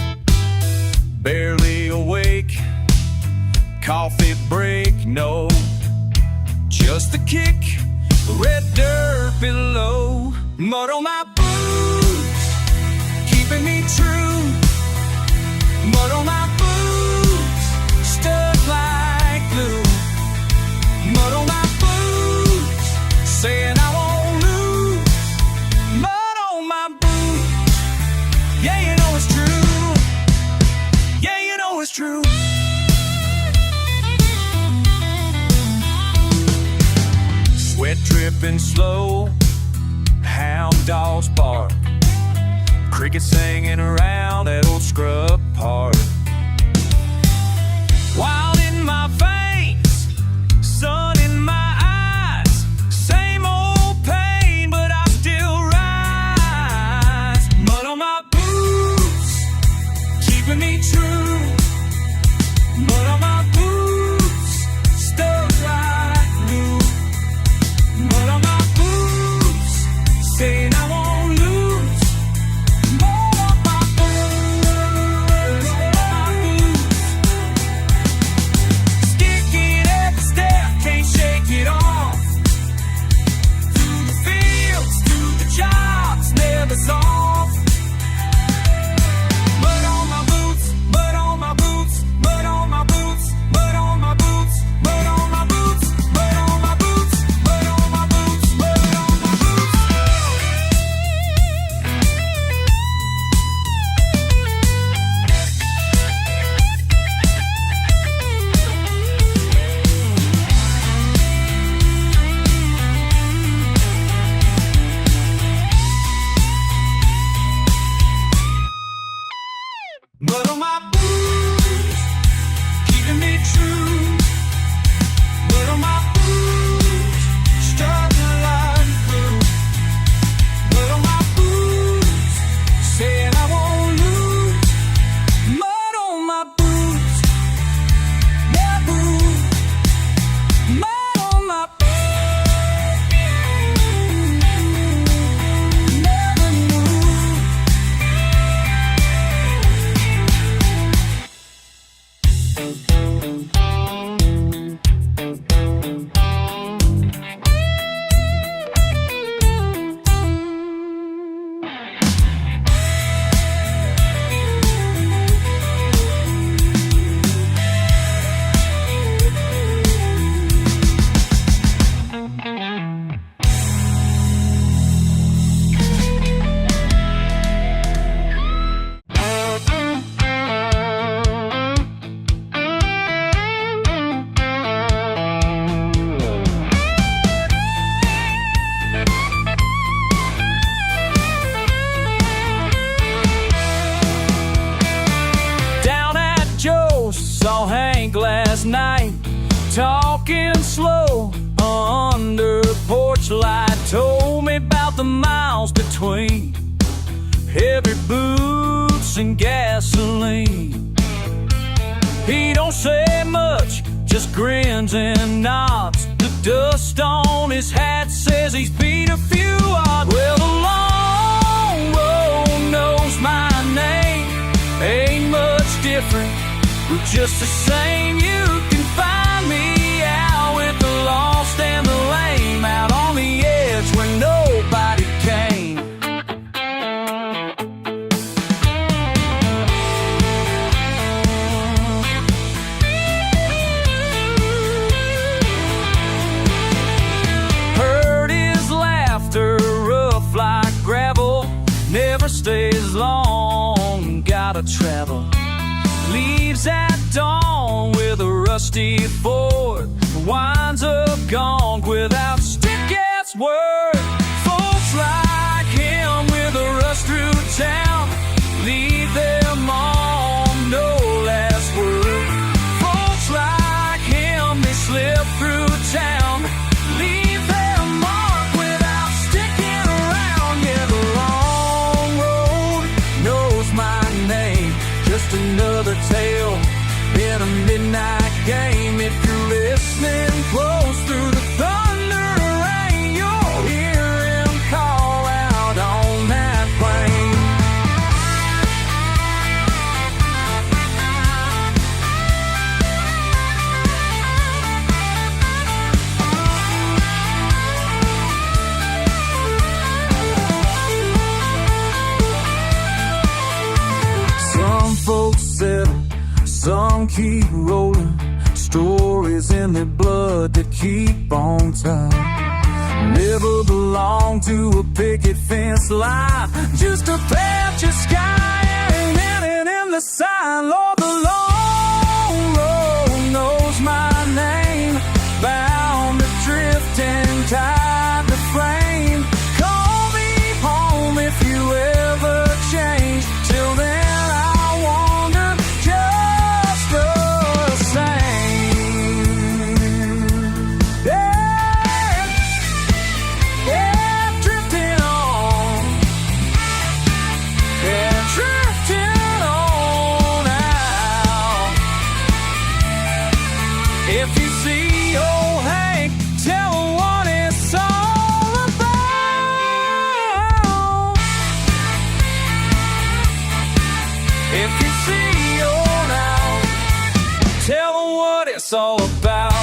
Barely awake, coffee break, no. Just the kick, red dirt below. Mud on my boots, keeping me true. Mud on my boots, stuck like glue. Mud on my boots, saying I won't lose. Mud on my boots, yeah, you know it's true. Yeah, you know it's true. Sweat dripping slow, hound dogs bark, crickets singing around that old scrub park. Wild in my veins, sun in my eyes, same old pain, but I still rise. Mud on my boots, keeping me true. Mud on my boots, stuck like glue. Mud on my boots, saying I won't lose. Mud on my boots. Saw Hank last night, talking slow under a porch light. Told me about the miles between heavy boots and gasoline. He don't say much, just grins and nods. The dust on his hat says he's beat a few odds. Well, the long road knows my name, ain't much different, but just the same. You can find me out with the lost and the lame, out on the edge where nobody came. Heard his laughter, rough like gravel, never stays long, gotta travel. Leaves at dawn with a rusty Ford, winds up gone without stick-ass word. Folks like him with a rush through town, leave them on no last word. Folks like him, they slip through town, leave their mark without sticking around. Yeah, the long road knows my name, just another tale in a midnight game. If you're listening close through the thunder and rain, you'll hear him call out on that plane. Some folks said, some keep rolling, stories in their blood that keep on time. Never belong to a picket fence line, just a patch of sky and in the sign. Lord, the long road knows my name, bound to drift and tied to frame. Call me home if you ever change. Till then it's all about.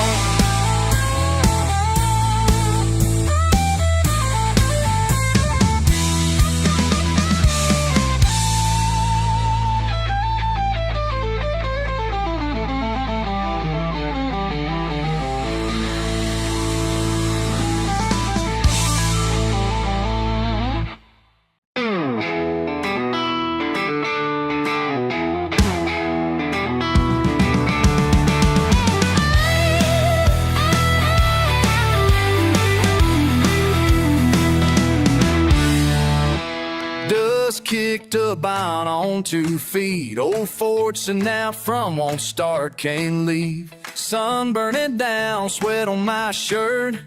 Kicked about on 2 feet. Old Ford sitting out front, won't start, can't leave. Sun burning down, sweat on my shirt.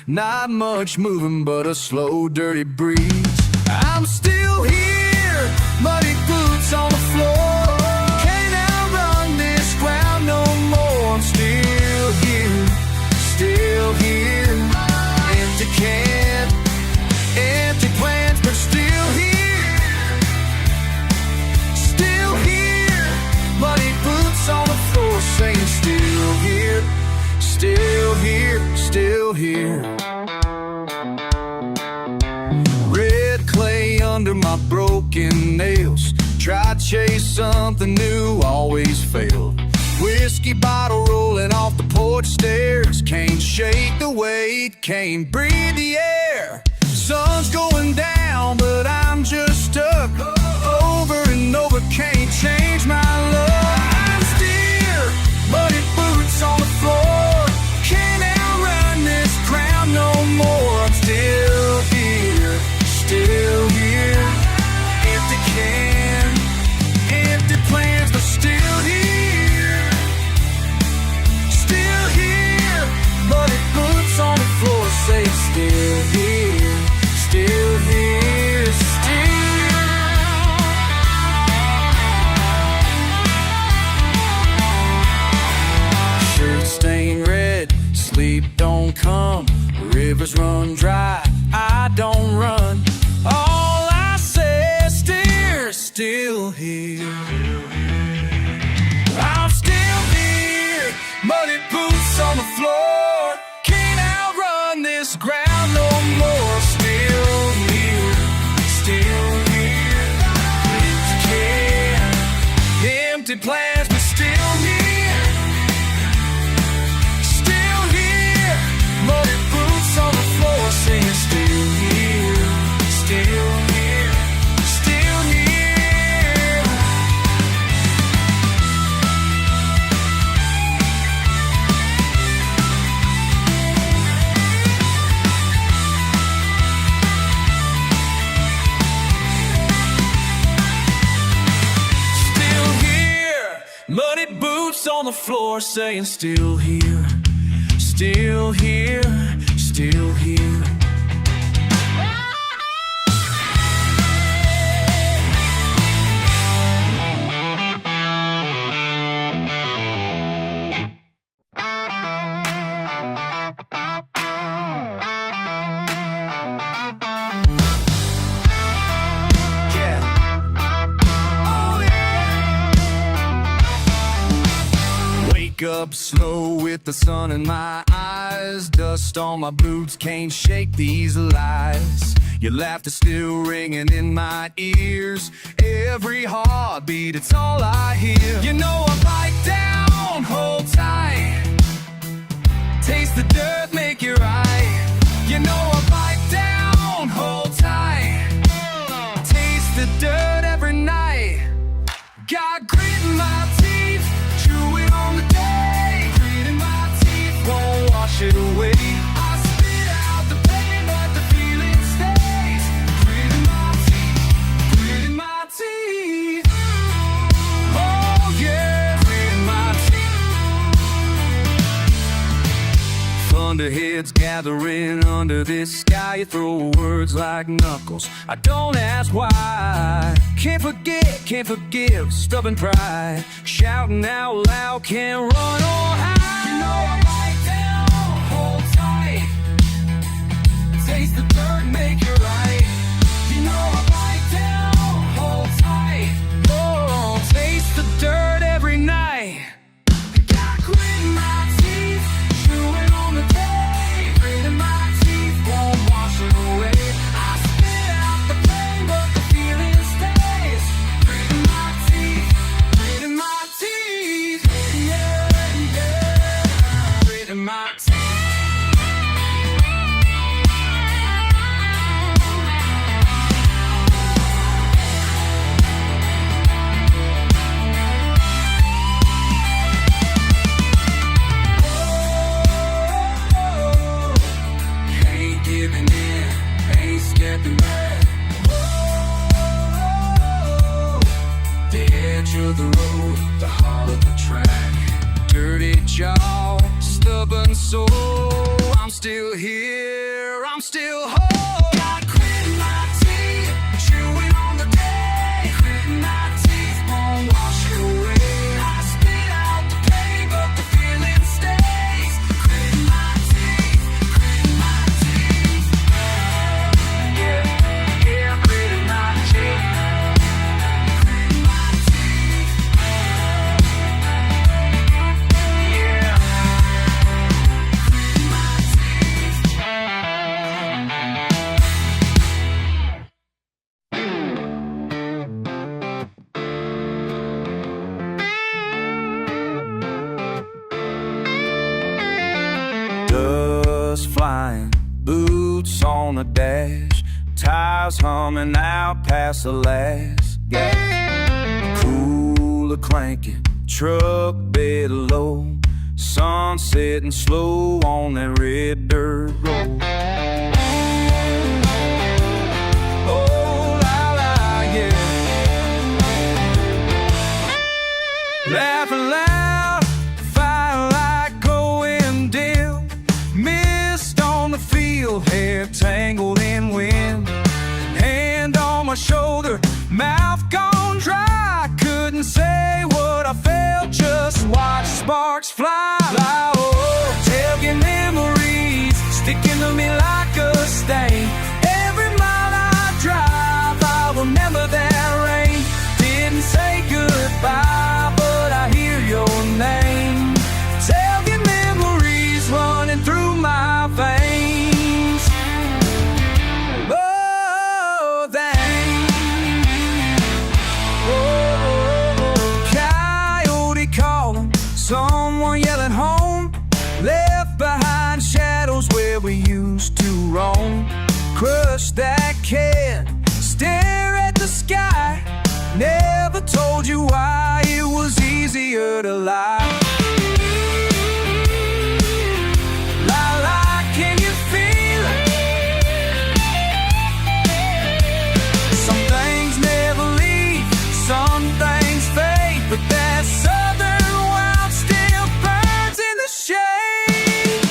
Not much moving, but a slow, dirty breeze. I'm still here, muddy boots on the floor. Can't outrun this ground no more. I'm still here, still here. Empty can, empty plans, but still here. Muddy boots on the floor. here. Red clay under my broken nails. Tried to chase something new, always failed. Whiskey bottle rolling off the porch stairs. Can't shake the weight, can't breathe the air. Sun's going down, but I'm just stuck. Over and over, can't change my luck. I'm still muddy boots on the floor. Can't outrun this crowd no more. I'm still here, still here. Empty can, empty plans, but still here. Still here, muddy boots on the floor. Say still here, still here, still. Shirt stained red, sleep don't come. Rivers run dry, I don't run. All I say is still here. I'm still here, muddy boots on the floor. Can't outrun this ground no more. Still here, still here. Empty can, empty plans, but still here. Still here, muddy boots on the floor, saying still here, still here, still here. Still here, muddy boots on the floor, saying still here, still here, still here. Wake up slow with the sun in my eyes. Dust on my boots, can't shake these lies. Your laughter still ringing in my ears. Every heartbeat, it's all I hear. You know I bite down, hold tight. Taste the dirt, make it right. You know I bite down, hold tight. Taste the dirt every night. Got grit in my teeth, chewing on the day. Grit in my teeth, won't wash it away. I spit out the pain, but the feeling stays. Grit in my teeth, grit in my teeth. Oh yeah, grit in my teeth. Thunderheads gathering under this sky. You throw words like knuckles, I don't ask why. Can't forget, can't forgive, stubborn pride. Shouting out loud, can't run or hide. You know I bite down, hold tight. Taste the dirt, make it right. You know I bite down, hold tight. Oh, taste the dirt every night. Got grit in my teeth, chewing on the day. Grit in my teeth, won't wash it away. I spit out the pain, but the feeling stays. Grit in my teeth, grit in my teeth. Yeah, yeah, grit in my teeth. Ain't giving in, ain't scared to mad. The edge of the road, the heart of the track. Dirty jaw, stubborn soul. I'm still here, I'm still whole. Got grit in my teeth, chewing on the day. Grit in my teeth, won't wash it away. I spit out the pain, but the feeling stays. Grit in my teeth, grit in my teeth. Yeah, yeah, grit in my teeth. Grit in my teeth. Yeah. Grit in my teeth. dust flying, boots on the dash, tires humming out past the last gas. Cooler clanking, truck bed low, sun setting slow on that red dirt road. Oh, la la, yeah. Laughing loud, firelight going dim, mist on the field, hair tangled in wind, hand on my shoulder, mouth gone dry. Couldn't say what I felt, just watch sparks fly. Oh, tailgate memories sticking to me like a stain. Every mile I drive, I'll remember that rain. Didn't say goodbye, but I hear your name. Tailgate memories running through my veins. Oh, thanks. Oh, coyote calling, someone yelling home. Left behind shadows where we used to roam. Crush that can, stare at the sky. Never told you why it was easier to lie. La la, can you feel it? Some things never leave, some things fade, but that southern wild still burns in the shade.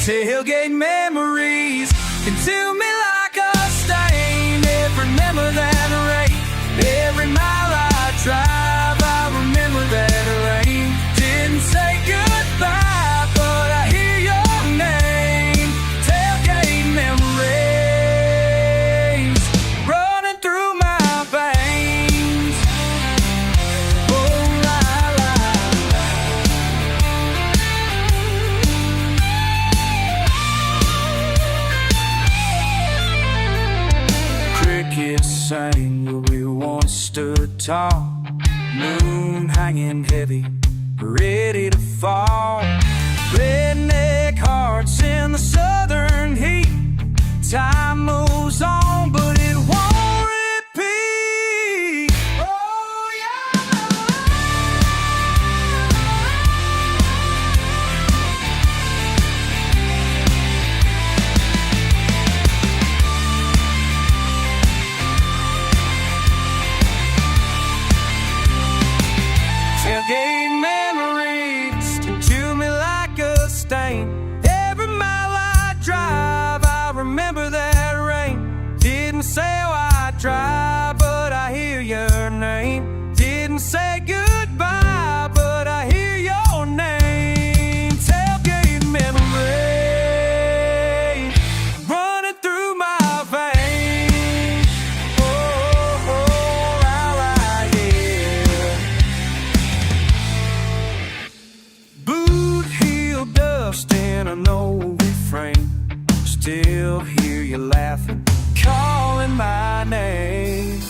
Tailgate memories into me like a stain. Every remember that rain, every mile I drive, I remember that rain. Didn't say goodbye, but I hear your name. Tailgate memories running through my veins. Oh, la, la. Crickets sang where we once stood tall. Moon hanging heavy, ready to fall. Redneck hearts in the southern heat. Time moves on, but it won't repeat. Oh, yeah. Tailgate memories to me like a stain. Every mile I drive, I remember that rain. Didn't say why I drive, but I hear your name. Didn't say goodbye, but I hear your name. Tailgate memory running through my veins. Oh, oh, la, yeah. Boot heel dust in an old refrain. Still hear you laughing, calling my name.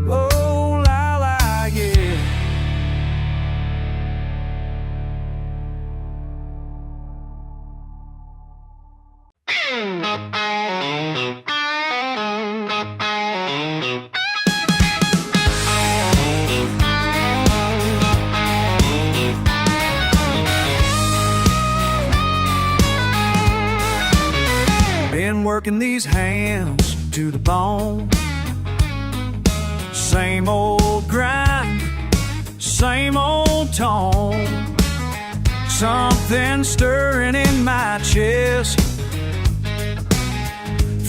Oh, la, la, yeah. Been working these hands to the bone. Same old grind, same old tone. Something stirring in my chest.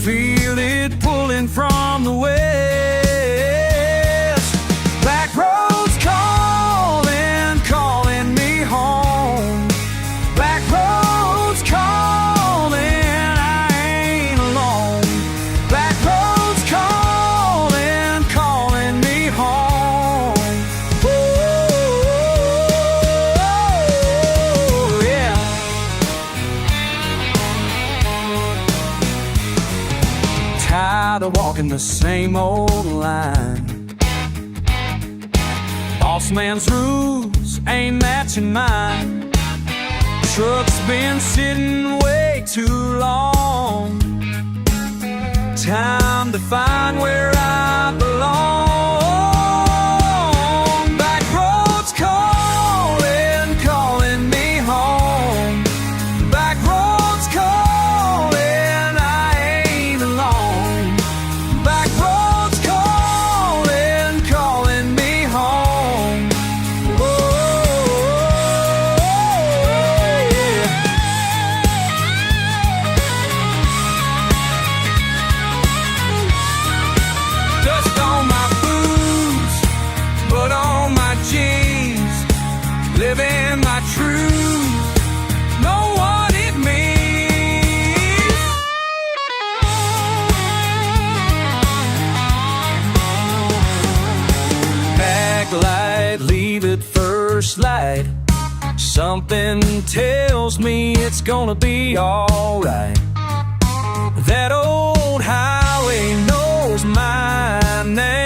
Feel it pulling from the west. Backroads calling, calling me home. Backroads calling, I ain't alone. Backroads calling, calling me home. Oh, yeah. Tired of walking the same old line. Boss man's rules ain't matching mine. Truck's been sitting way too long. Time to find where I belong. Back roads calling, calling me home. Back roads calling, I ain't alone. Back roads calling, calling me home. Dust on my boots, but on my jeans, living my truth, know what it means. Back light, leave it first light. Something tells me it's gonna be alright. That old highway knows my name.